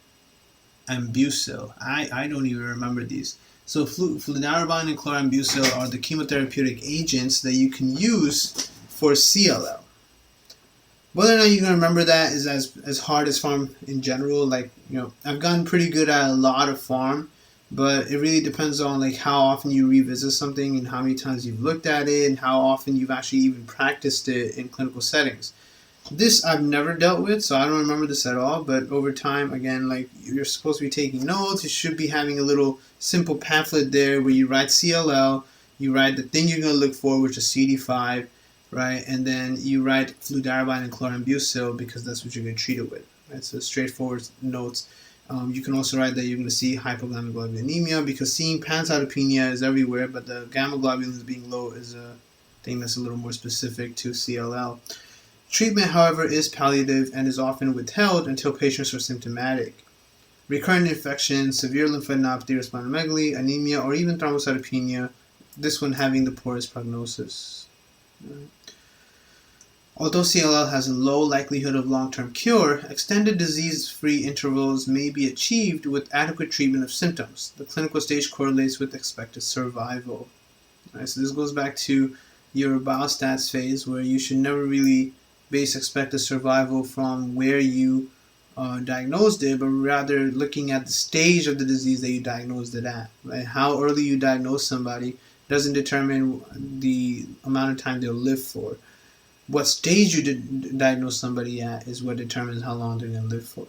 I don't even remember these. So fludarabine and chlorambucil are the chemotherapeutic agents that you can use for CLL. Whether or not you're going to remember that is as hard as pharm in general. Like, I've gotten pretty good at a lot of pharm, but it really depends on like how often you revisit something and how many times you've looked at it and how often you've actually even practiced it in clinical settings. This I've never dealt with, so I don't remember this at all, but over time, again, like you're supposed to be taking notes. You should be having a little simple pamphlet there where you write CLL, you write the thing you're going to look for, which is CD5, right? And then you write fludarabine and chlorambucil because that's what you're going to treat it with. It's a straightforward notes. You can also write that you're going to see hypogammaglobulinemia because seeing pancytopenia is everywhere, but the gamma globulins being low is a thing that's a little more specific to CLL. Treatment, however, is palliative and is often withheld until patients are symptomatic. Recurrent infection, severe lymphadenopathy or splenomegaly, anemia, or even thrombocytopenia, this one having the poorest prognosis. Although CLL has a low likelihood of long-term cure, extended disease-free intervals may be achieved with adequate treatment of symptoms. The clinical stage correlates with expected survival. Right, so this goes back to your biostats phase, where you should never really base expected survival from where you diagnosed it, but rather looking at the stage of the disease that you diagnosed it at. Right? How early you diagnose somebody doesn't determine the amount of time they'll live for. What stage you diagnose somebody at is what determines how long they're going to live for.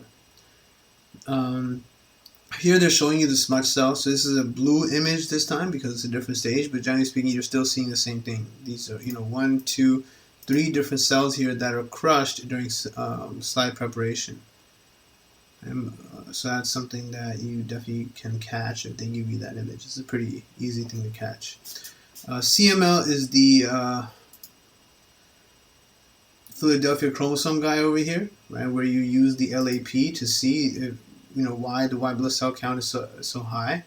Here they're showing you the smudge cell. So this is a blue image this time because it's a different stage, but generally speaking, you're still seeing the same thing. These are, 1, 2, 3 different cells here that are crushed during slide preparation. So that's something that you definitely can catch if they give you that image. It's a pretty easy thing to catch. CML is the Philadelphia chromosome guy over here, right, where you use the LAP to see if, why the white blood cell count is so high.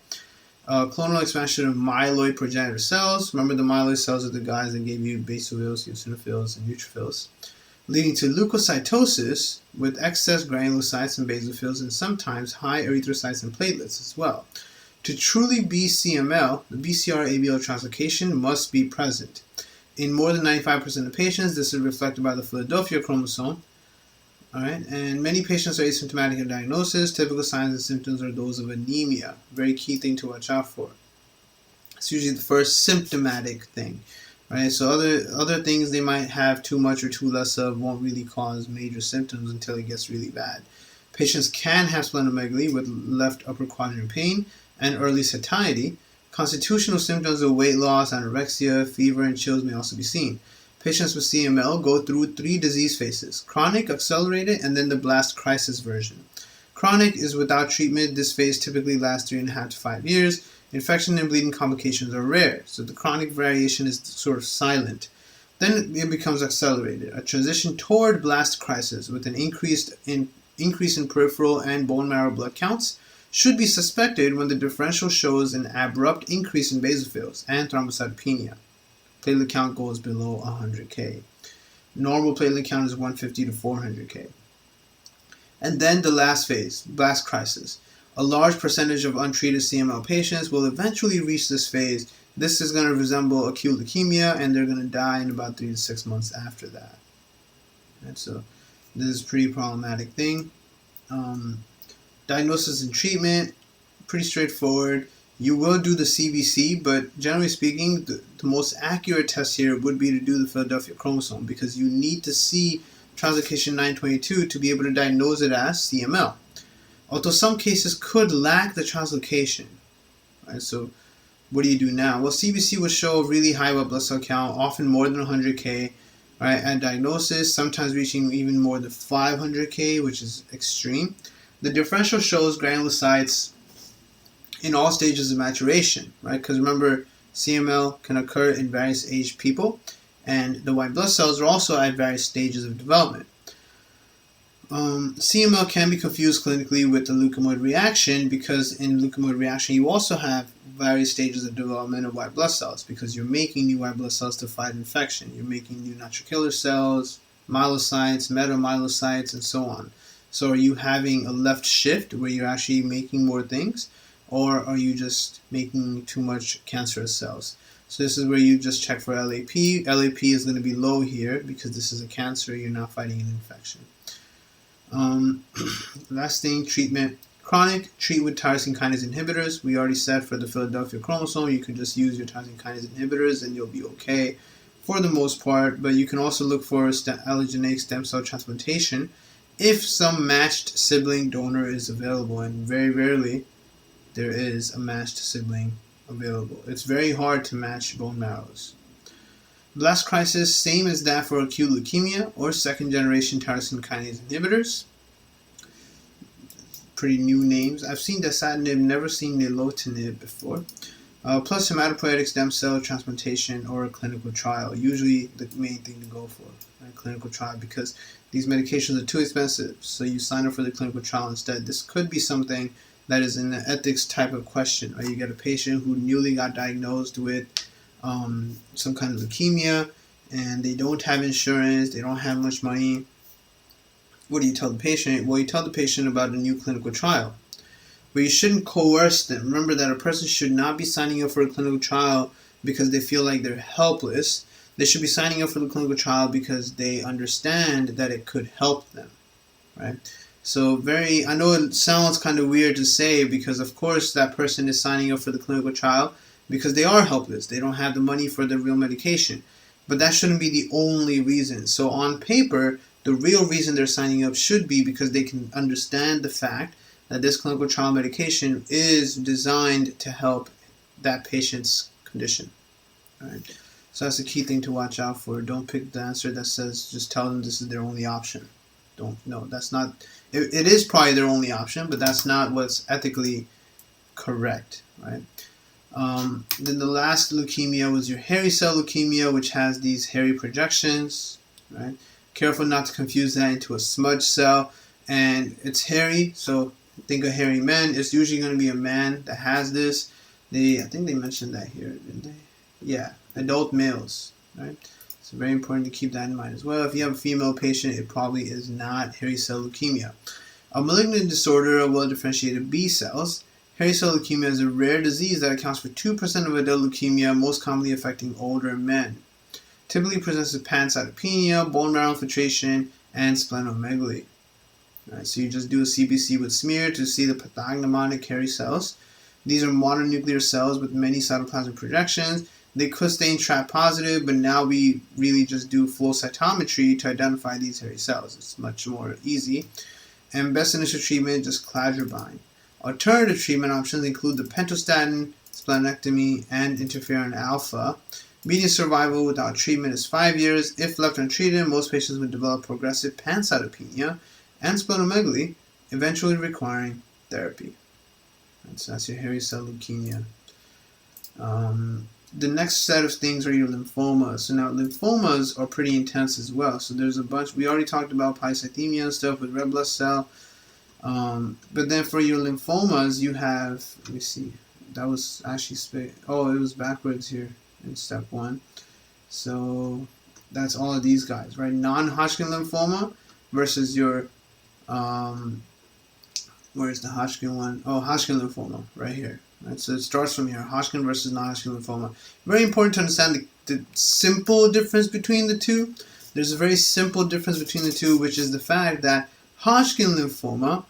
Clonal expansion of myeloid progenitor cells. Remember, the myeloid cells are the guys that gave you basophils, eosinophils, and neutrophils, leading to leukocytosis with excess granulocytes and basophils, and sometimes high erythrocytes and platelets as well. To truly be CML, the BCR-ABL translocation must be present. In more than 95% of patients, this is reflected by the Philadelphia chromosome. All right, and many patients are asymptomatic in diagnosis. Typical signs and symptoms are those of anemia. Very key thing to watch out for. It's usually the first symptomatic thing, right? So other things they might have too much or too less of won't really cause major symptoms until it gets really bad. Patients can have splenomegaly with left upper quadrant pain and early satiety. Constitutional symptoms of weight loss, anorexia, fever, and chills may also be seen. Patients with CML go through 3 disease phases: chronic, accelerated, and then the blast crisis version. Chronic is without treatment. This phase typically lasts 3.5 to 5 years. Infection and bleeding complications are rare, so the chronic variation is sort of silent. Then it becomes accelerated, a transition toward blast crisis with an increase in peripheral and bone marrow blood counts should be suspected when the differential shows an abrupt increase in basophils and thrombocytopenia. Platelet count goes below 100K. Normal platelet count is 150 to 400K. And then the last phase, blast crisis. A large percentage of untreated CML patients will eventually reach this phase. This is going to resemble acute leukemia, and they're going to die in about 3 to 6 months after that. And so this is a pretty problematic thing. Diagnosis and treatment, pretty straightforward. You will do the CBC, but generally speaking, the most accurate test here would be to do the Philadelphia chromosome because you need to see translocation 922 to be able to diagnose it as CML. Although some cases could lack the translocation. Right? So what do you do now? Well, CBC will show a really high white blood cell count, often more than 100K, right, at diagnosis, sometimes reaching even more than 500K, which is extreme. The differential shows granulocytes in all stages of maturation, right? Because remember, CML can occur in various aged people, and the white blood cells are also at various stages of development. CML can be confused clinically with the leukemoid reaction because in leukemoid reaction you also have various stages of development of white blood cells because you're making new white blood cells to fight infection. You're making new natural killer cells, myelocytes, metamyelocytes, and so on. So are you having a left shift where you're actually making more things, or are you just making too much cancerous cells? So this is where you just check for LAP. LAP is going to be low here because this is a cancer. You're not fighting an infection. Last thing, treatment. Chronic, treat with tyrosine kinase inhibitors. We already said for the Philadelphia chromosome, you can just use your tyrosine kinase inhibitors and you'll be okay for the most part. But you can also look for allogeneic stem cell transplantation if some matched sibling donor is available, and very rarely there is a matched sibling available. It's very hard to match bone marrows. Blast crisis, same as that for acute leukemia or second generation tyrosine kinase inhibitors. pretty new names. I've seen dasatinib, never seen nilotinib before. Plus hematopoietic stem cell transplantation or a clinical trial. Usually the main thing to go for, a clinical trial, because these medications are too expensive. So you sign up for the clinical trial instead. This could be something that is in an ethics type of question. Right? You get a patient who newly got diagnosed with some kind of leukemia, and they don't have insurance, they don't have much money. What do you tell the patient? Well, you tell the patient about a new clinical trial. But you shouldn't coerce them. Remember that a person should not be signing up for a clinical trial because they feel like they're helpless. They should be signing up for the clinical trial because they understand that it could help them, right? So I know it sounds kind of weird to say, because of course that person is signing up for the clinical trial because they are helpless. They don't have the money for the real medication. But that shouldn't be the only reason. So on paper, the real reason they're signing up should be because they can understand the fact that this clinical trial medication is designed to help that patient's condition. All right? So that's the key thing to watch out for. Don't pick the answer that says just tell them this is their only option. No, that's not. It is probably their only option, but that's not what's ethically correct, right? Then the last leukemia was your hairy cell leukemia, which has these hairy projections, right? Careful not to confuse that into a smudge cell. And it's hairy, so think of hairy men. It's usually going to be a man that has this. I think they mentioned that here, didn't they? Yeah, adult males, right? So very important to keep that in mind as well. If you have a female patient, it probably is not hairy cell leukemia. A malignant disorder of well-differentiated B cells. Hairy cell leukemia is a rare disease that accounts for 2% of adult leukemia, most commonly affecting older men. Typically presents with pancytopenia, bone marrow infiltration, and splenomegaly. Right, so you just do a CBC with smear to see the pathognomonic hairy cells. These are mononuclear cells with many cytoplasmic projections. They could stain trap positive, but now we really just do flow cytometry to identify these hairy cells. It's much more easy. And best initial treatment, just cladribine. Alternative treatment options include the pentostatin, splenectomy, and interferon alpha. Median survival without treatment is 5 years. If left untreated, most patients would develop progressive pancytopenia and splenomegaly, eventually requiring therapy. And so that's your hairy cell leukemia. The next set of things are your lymphomas. So now lymphomas are pretty intense as well. So there's a bunch. We already talked about polycythemia and stuff with red blood cell. But then for your lymphomas, you have, let me see, that was actually, it was backwards here in step 1. So that's all of these guys, right? Non-Hodgkin lymphoma versus your, where's the Hodgkin one? Oh, Hodgkin lymphoma, right here. Right? So it starts from here, Hodgkin versus non-Hodgkin lymphoma. Very important to understand the simple difference between the two. There's a very simple difference between the two, which is the fact that Hodgkin lymphoma,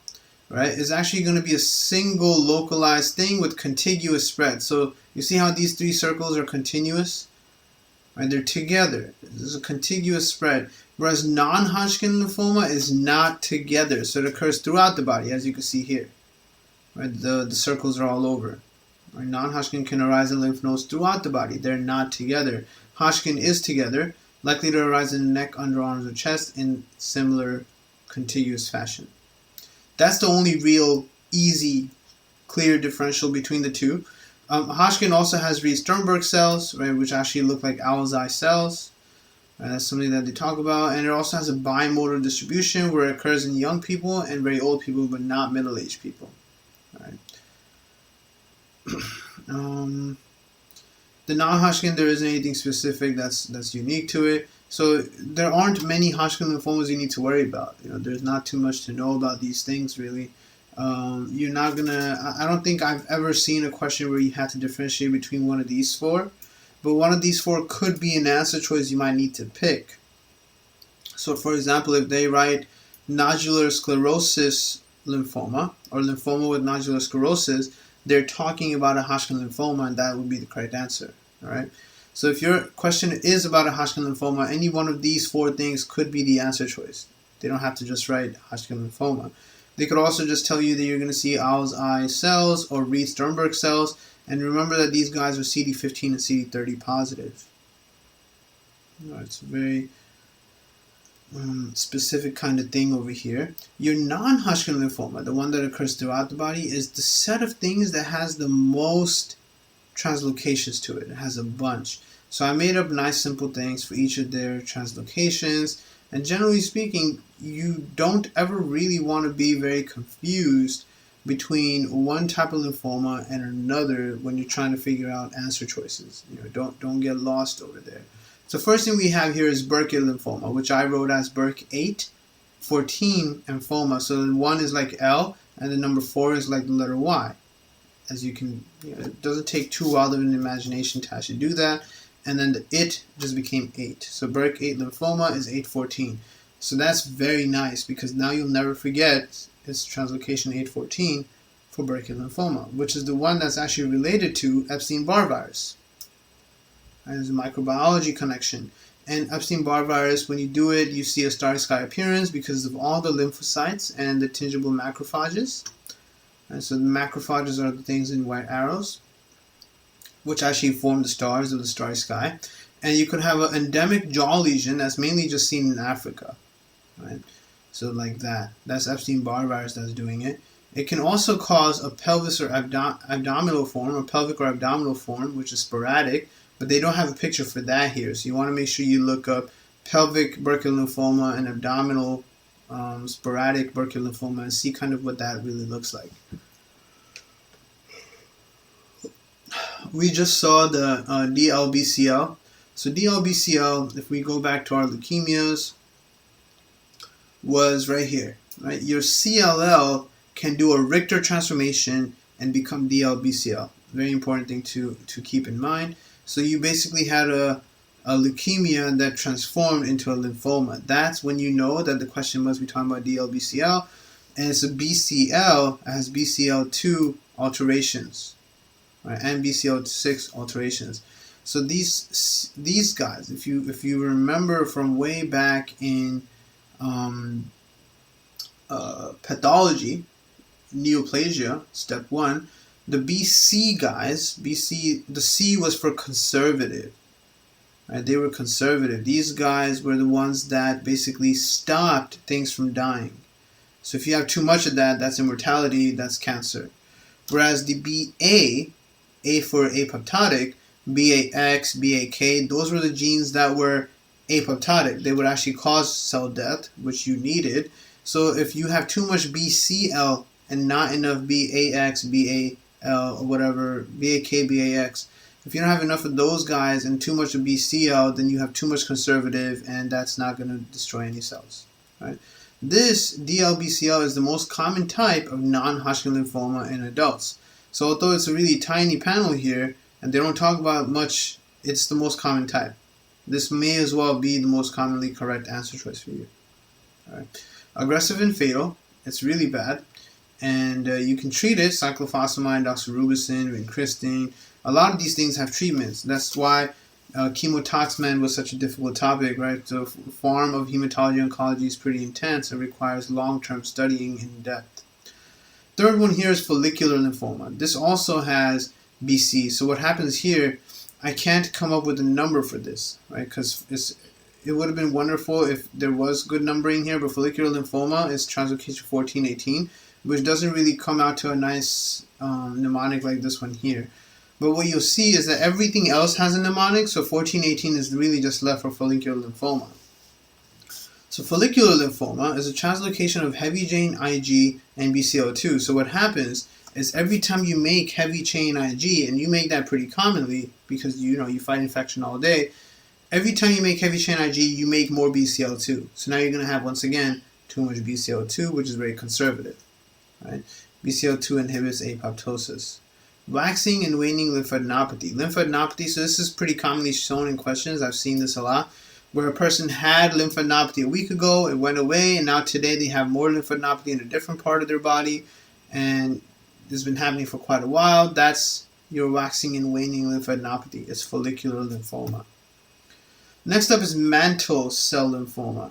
right, is actually going to be a single localized thing with contiguous spread. So you see how these 3 circles are continuous? Right, they're together. There's a contiguous spread. Whereas non-Hodgkin lymphoma is not together. So it occurs throughout the body, as you can see here. Right, the circles are all over. Right, non-Hodgkin can arise in lymph nodes throughout the body. They're not together. Hodgkin is together, likely to arise in the neck, underarms, or chest in similar contiguous fashion. That's the only real easy, clear differential between the two. Hodgkin also has Reed-Sternberg cells, right, which actually look like owl's eye cells. That's something that they talk about. And it also has a bimodal distribution where it occurs in young people and very old people, but not middle-aged people. Right. The non-Hodgkin, there isn't anything specific that's unique to it. So there aren't many Hodgkin lymphomas you need to worry about. There's not too much to know about these things, really. You're not gonna. I don't think I've ever seen a question where you had to differentiate between one of these 4. But one of these 4 could be an answer choice you might need to pick. So, for example, if they write nodular sclerosis lymphoma or lymphoma with nodular sclerosis, they're talking about a Hodgkin lymphoma, and that would be the correct answer. All right. So if your question is about a Hodgkin lymphoma, any one of these 4 things could be the answer choice. They don't have to just write Hodgkin lymphoma. They could also just tell you that you're going to see owl's eye cells or Reed-Sternberg cells. And remember that these guys are CD15 and CD30 positive. All right, so very, specific kind of thing over here. Your non-Hodgkin lymphoma, the one that occurs throughout the body, is the set of things that has the most translocations to it. It has a bunch. So I made up nice simple things for each of their translocations. And generally speaking, you don't ever really want to be very confused between one type of lymphoma and another when you're trying to figure out answer choices. Don't get lost over there. So first thing we have here is Burkitt lymphoma, which I wrote as Burk 8, 14 lymphoma. So the 1 is like L, and the number 4 is like the letter Y. As you can, it doesn't take too wild of an imagination to actually do that. And then the it just became 8. So Burk 8 lymphoma is 814. So that's very nice because now you'll never forget it's translocation 814 for Burkitt lymphoma, which is the one that's actually related to Epstein-Barr virus. And there's a microbiology connection. And Epstein-Barr virus, when you do it, you see a starry sky appearance because of all the lymphocytes and the tingible macrophages. And so the macrophages are the things in white arrows, which actually form the stars of the starry sky. And you could have an endemic jaw lesion that's mainly just seen in Africa, right? So like that. That's Epstein-Barr virus that's doing it. It can also cause a pelvis or abdominal form, or pelvic or abdominal form, which is sporadic, but they don't have a picture for that here. So you want to make sure you look up pelvic Burkitt lymphoma and abdominal sporadic Burkitt lymphoma and see kind of what that really looks like. We just saw the DLBCL. So DLBCL, if we go back to our leukemias, was right here. Right, your CLL can do a Richter transformation and become DLBCL. Very important thing to keep in mind. So you basically had a leukemia that transformed into a lymphoma. That's when you know that the question must be talking about DLBCL, and it's a BCL. It has BCL2 alterations, right, and BCL6 alterations. So these guys, if you remember from way back in pathology, neoplasia, step 1, the BC guys, the C was for conservative. Right? They were conservative. These guys were the ones that basically stopped things from dying. So if you have too much of that, that's immortality, that's cancer. Whereas the BA, A for apoptotic, BAX, BAK, those were the genes that were apoptotic. They would actually cause cell death, which you needed. So if you have too much BCL and not enough BAX, BAL, or whatever, BAK, BAX, if you don't have enough of those guys and too much of BCL, then you have too much conservative, and that's not going to destroy any cells. Right? This DLBCL is the most common type of non-Hodgkin lymphoma in adults. So although it's a really tiny panel here, and they don't talk about much, it's the most common type. This may as well be the most commonly correct answer choice for you. All right. Aggressive and fatal. It's really bad. And you can treat it, cyclophosphamide, doxorubicin, vincristine. A lot of these things have treatments. That's why chemotoxin was such a difficult topic, right? The form of hematology oncology is pretty intense and requires long-term studying in depth. Third one here is follicular lymphoma. This also has BC. So what happens here, I can't come up with a number for this, right? Because it would have been wonderful if there was good numbering here, but follicular lymphoma is translocation 1418, which doesn't really come out to a nice mnemonic like this one here. But what you'll see is that everything else has a mnemonic, so 1418 is really just left for follicular lymphoma. So follicular lymphoma is a translocation of heavy chain Ig and BCL2. So what happens is every time you make heavy chain Ig, and you make that pretty commonly because you fight infection all day, every time you make heavy chain Ig, you make more BCL2. So now you're going to have, once again, too much BCL2, which is very conservative. Right? BCL2 inhibits apoptosis. Waxing and waning lymphadenopathy. Lymphadenopathy, so this is pretty commonly shown in questions. I've seen this a lot, where a person had lymphadenopathy a week ago, it went away, and now today they have more lymphadenopathy in a different part of their body, and this has been happening for quite a while. That's your waxing and waning lymphadenopathy. It's follicular lymphoma. Next up is mantle cell lymphoma.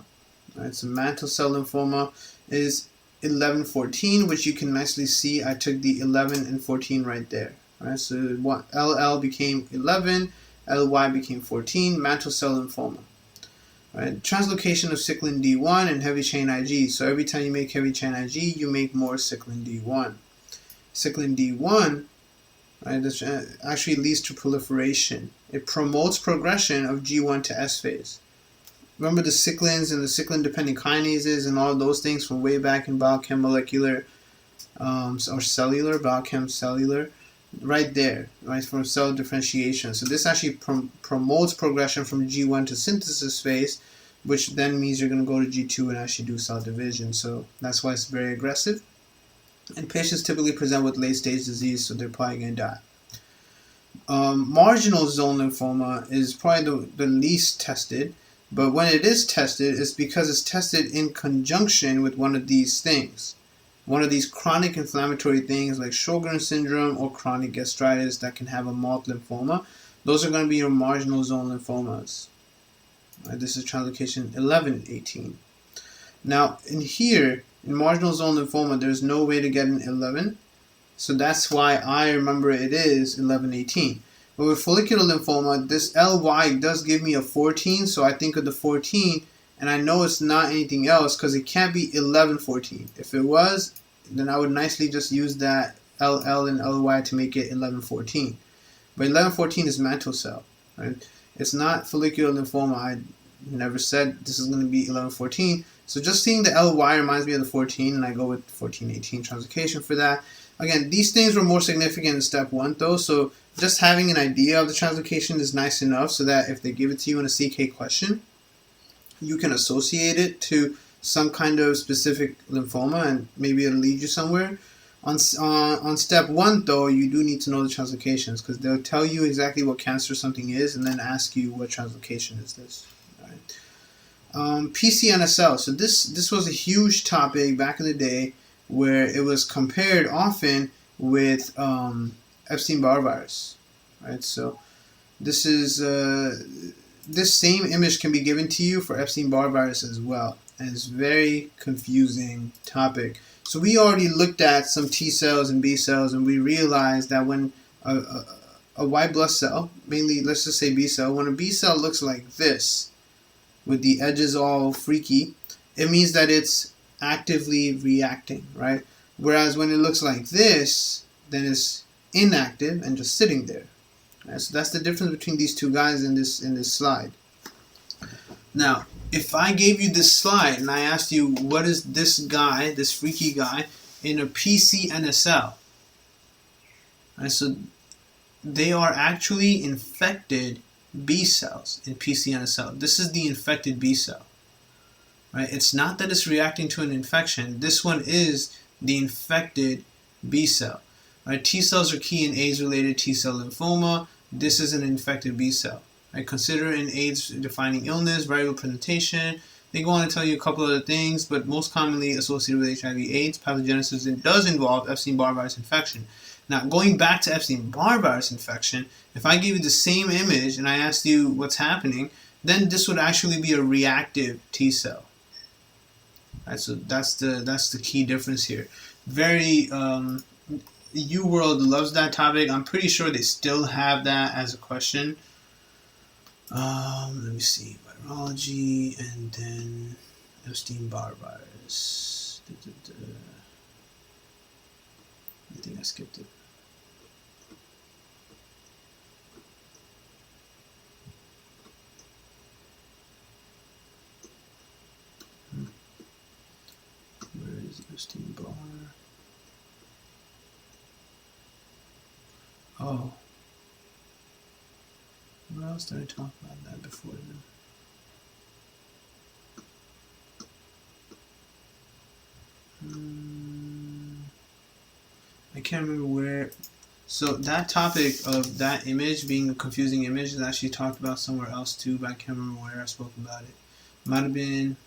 Right, so mantle cell lymphoma is 1114, which you can nicely see. I took the 11 and 14 right there. Right, so LL became 11, LY became 14, mantle cell lymphoma. Right? Translocation of cyclin D1 and heavy chain Ig. So every time you make heavy chain Ig, you make more cyclin D1. Cyclin D1, right, this actually leads to proliferation. It promotes progression of G1 to S phase. Remember the cyclins and the cyclin-dependent kinases and all those things from way back in biochem molecular or cellular, biochem cellular, right there, right, from cell differentiation. So this actually promotes progression from G1 to synthesis phase, which then means you're going to go to G2 and actually do cell division. So that's why it's very aggressive. And patients typically present with late-stage disease, so they're probably going to die. Marginal zone lymphoma is probably the least tested, but when it is tested, it's because it's tested in conjunction with one of these things. One of these chronic inflammatory things like Sjogren's syndrome or chronic gastritis that can have a malt lymphoma. Those are going to be your marginal zone lymphomas. Right, this is translocation 1118. Now, in here, in marginal zone lymphoma, there's no way to get an 11. So that's why I remember it is 1118. But with follicular lymphoma, this LY does give me a 14. So I think of the 14, and I know it's not anything else because it can't be 1114. If it was, then I would nicely just use that LL and LY to make it 1114. But 1114 is mantle cell, right? It's not follicular lymphoma. I never said this is going to be 1114. So just seeing the LY reminds me of the 14, and I go with 1418 translocation for that. Again, these things were more significant in step 1 though, so just having an idea of the translocation is nice enough so that if they give it to you in a CK question, you can associate it to some kind of specific lymphoma and maybe it'll lead you somewhere. On step 1 though, you do need to know the translocations because they'll tell you exactly what cancer something is and then ask you what translocation is this. Right? PCNSL. So this was a huge topic back in the day where it was compared often with Epstein-Barr virus. Right? So this is this same image can be given to you for Epstein-Barr virus as well, and it's a very confusing topic. So we already looked at some T cells and B cells, and we realized that when a white blood cell, mainly let's just say B cell, when a B cell looks like this, with the edges all freaky, it means that it's actively reacting, right? Whereas when it looks like this, then it's inactive and just sitting there. Right? So that's the difference between these two guys in this slide. Now, if I gave you this slide and I asked you what is this guy, this freaky guy, in a PCNSL, right? So they are actually infected B cells in PCNSL. This is the infected B cell. Right? It's not that it's reacting to an infection. This one is the infected B cell. Right? T cells are key in AIDS-related T cell lymphoma. This is an infected B cell. Right? Consider an AIDS-defining illness, variable presentation. They go on to tell you a couple other things, but most commonly associated with HIV/AIDS, pathogenesis, it does involve Epstein-Barr virus infection. Now, going back to Epstein-Barr virus infection, if I gave you the same image and I asked you what's happening, then this would actually be a reactive T cell. Right, so that's the key difference here. Very UWorld loves that topic. I'm pretty sure they still have that as a question. Let me see, virology and then Epstein-Barr virus. I think I skipped it. Where is Epstein-Barr? Oh. Where else did I talk about that before then? I can't remember where. So that topic of that image being a confusing image is actually talked about somewhere else too, but I can't remember where I spoke about it. Might have been.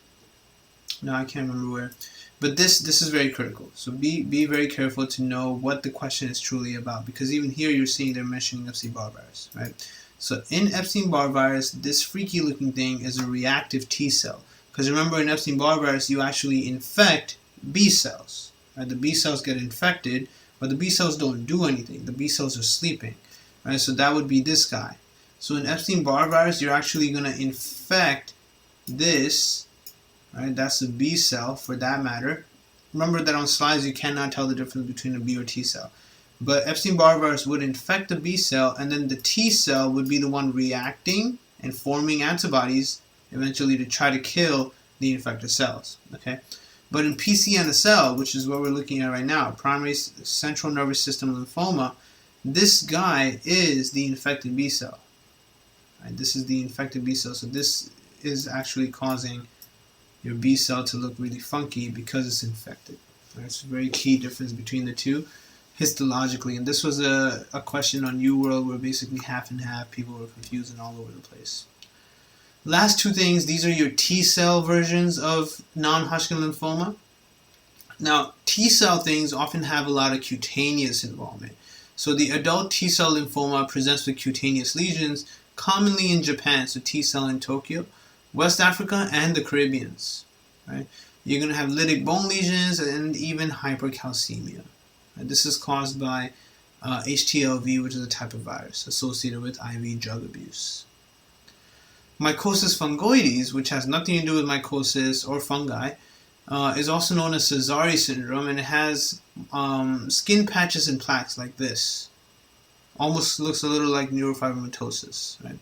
No, I can't remember where. But this is very critical. So be very careful to know what the question is truly about, because even here you're seeing they're mentioning Epstein-Barr virus, right? So in Epstein-Barr virus, this freaky looking thing is a reactive T cell. Because remember, in Epstein-Barr virus, you actually infect B cells. Right? The B cells get infected, but the B cells don't do anything. The B cells are sleeping. Right? So that would be this guy. So in Epstein-Barr virus, you're actually going to infect this, right, that's a B cell for that matter. Remember that on slides you cannot tell the difference between a B or T cell. But Epstein-Barr virus would infect the B cell, and then the T cell would be the one reacting and forming antibodies eventually to try to kill the infected cells. Okay, but in PCNSL, which is what we're looking at right now, primary central nervous system lymphoma, this guy is the infected B cell. Right? This is the infected B cell. So this is actually causing your B cell to look really funky because it's infected. Right? It's a very key difference between the two histologically. And this was a question on UWorld where basically half and half, people were confused and all over the place. Last two things, these are your T cell versions of non-Hodgkin lymphoma. Now, T cell things often have a lot of cutaneous involvement. So the adult T cell lymphoma presents with cutaneous lesions, commonly in Japan, so T cell in Tokyo, West Africa, and the Caribbeans. Right? You're going to have lytic bone lesions and even hypercalcemia. Right? This is caused by HTLV, which is a type of virus associated with IV drug abuse. Mycosis fungoides, which has nothing to do with mycosis or fungi, is also known as Sézary syndrome, and it has skin patches and plaques like this. Almost looks a little like neurofibromatosis. Right?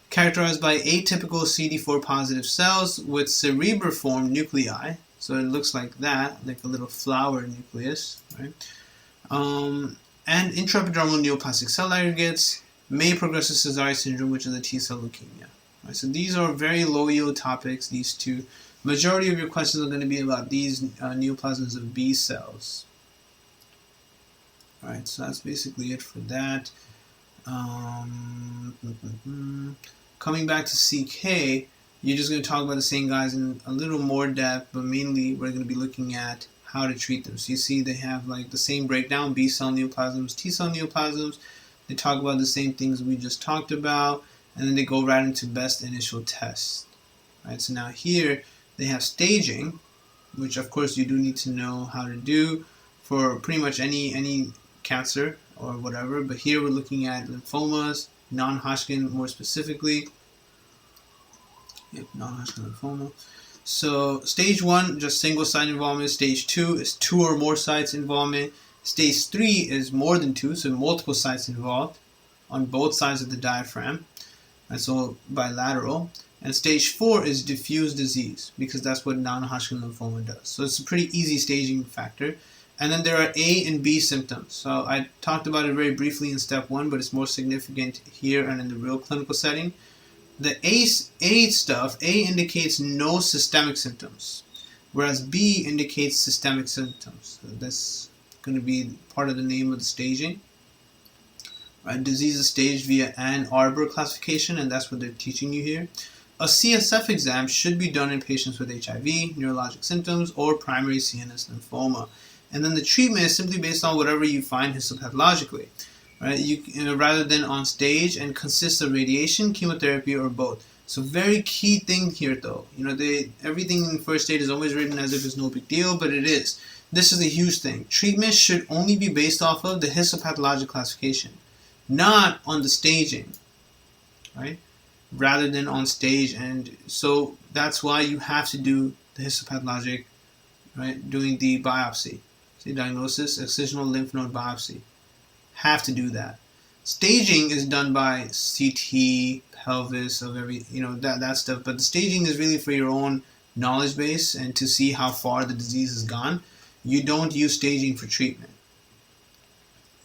Characterized by atypical CD4 positive cells with cerebriform nuclei, so it looks like that, like a little flower nucleus. Right? And intraepidermal neoplastic cell aggregates may progress to Sézary syndrome, which is a T cell leukemia. Right, so these are very low yield topics, these two. Majority of your questions are going to be about these neoplasms of B cells. Alright, so that's basically it for that. Coming back to CK, you're just going to talk about the same guys in a little more depth, but mainly we're going to be looking at how to treat them. So you see they have like the same breakdown, B cell neoplasms, T cell neoplasms. They talk about the same things we just talked about. And then they go right into best initial test. Right, so now here they have staging, which of course you do need to know how to do for pretty much any cancer or whatever. But here we're looking at lymphomas, non-Hodgkin more specifically. Yep, non-Hodgkin lymphoma. So stage 1, just single site involvement. Stage 2 is 2 or more sites involvement. Stage 3 is more than 2, so multiple sites involved on both sides of the diaphragm. And so bilateral. And stage 4 is diffuse disease, because that's what non-Hodgkin lymphoma does. So it's a pretty easy staging factor. And then there are A and B symptoms. So I talked about it very briefly in step 1, but it's more significant here and in the real clinical setting. The A stuff, A indicates no systemic symptoms, whereas B indicates systemic symptoms. So that's going to be part of the name of the staging. Right, disease is staged via Ann Arbor classification, and that's what they're teaching you here. A CSF exam should be done in patients with HIV, neurologic symptoms, or primary CNS lymphoma. And then the treatment is simply based on whatever you find histopathologically, right? Rather than on stage, and consists of radiation, chemotherapy, or both. So very key thing here, though. Everything in first aid is always written as if it's no big deal, but it is. This is a huge thing. Treatment should only be based off of the histopathologic classification, not on the staging, right? Rather than on stage. And so that's why you have to do the histopathologic, right? Doing the biopsy, see, diagnosis, excisional lymph node biopsy. Have to do that. Staging is done by CT, pelvis, of every, that stuff. But the staging is really for your own knowledge base and to see how far the disease has gone. You don't use staging for treatment,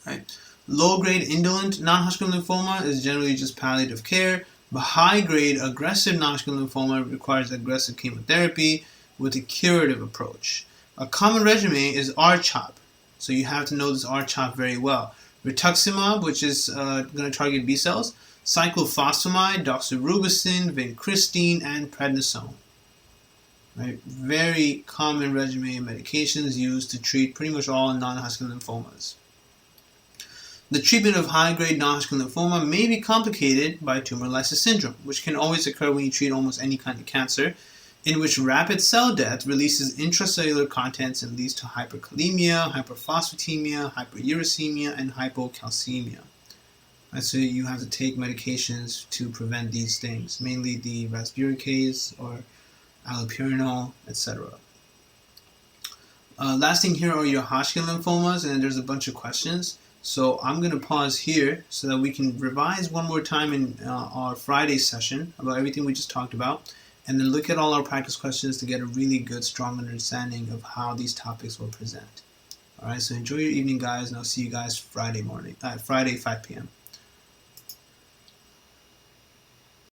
right? Low-grade indolent non-Hodgkin lymphoma is generally just palliative care, but high-grade aggressive non-Hodgkin lymphoma requires aggressive chemotherapy with a curative approach. A common regimen is R-CHOP, so you have to know this R-CHOP very well. Rituximab, which is going to target B cells, cyclophosphamide, doxorubicin, vincristine, and prednisone. Right? Very common regimen medications used to treat pretty much all non-Hodgkin lymphomas. The treatment of high-grade non-Hodgkin lymphoma may be complicated by tumor lysis syndrome, which can always occur when you treat almost any kind of cancer, in which rapid cell death releases intracellular contents and leads to hyperkalemia, hyperphosphatemia, hyperuricemia, and hypocalcemia. And so you have to take medications to prevent these things, mainly the rasburicase or allopurinol, etc. Last thing here are your Hodgkin lymphomas, and there's a bunch of questions. So I'm going to pause here so that we can revise one more time in our Friday session about everything we just talked about, and then look at all our practice questions to get a really good, strong understanding of how these topics will present. All right, so enjoy your evening, guys, and I'll see you guys Friday morning, Friday 5 p.m.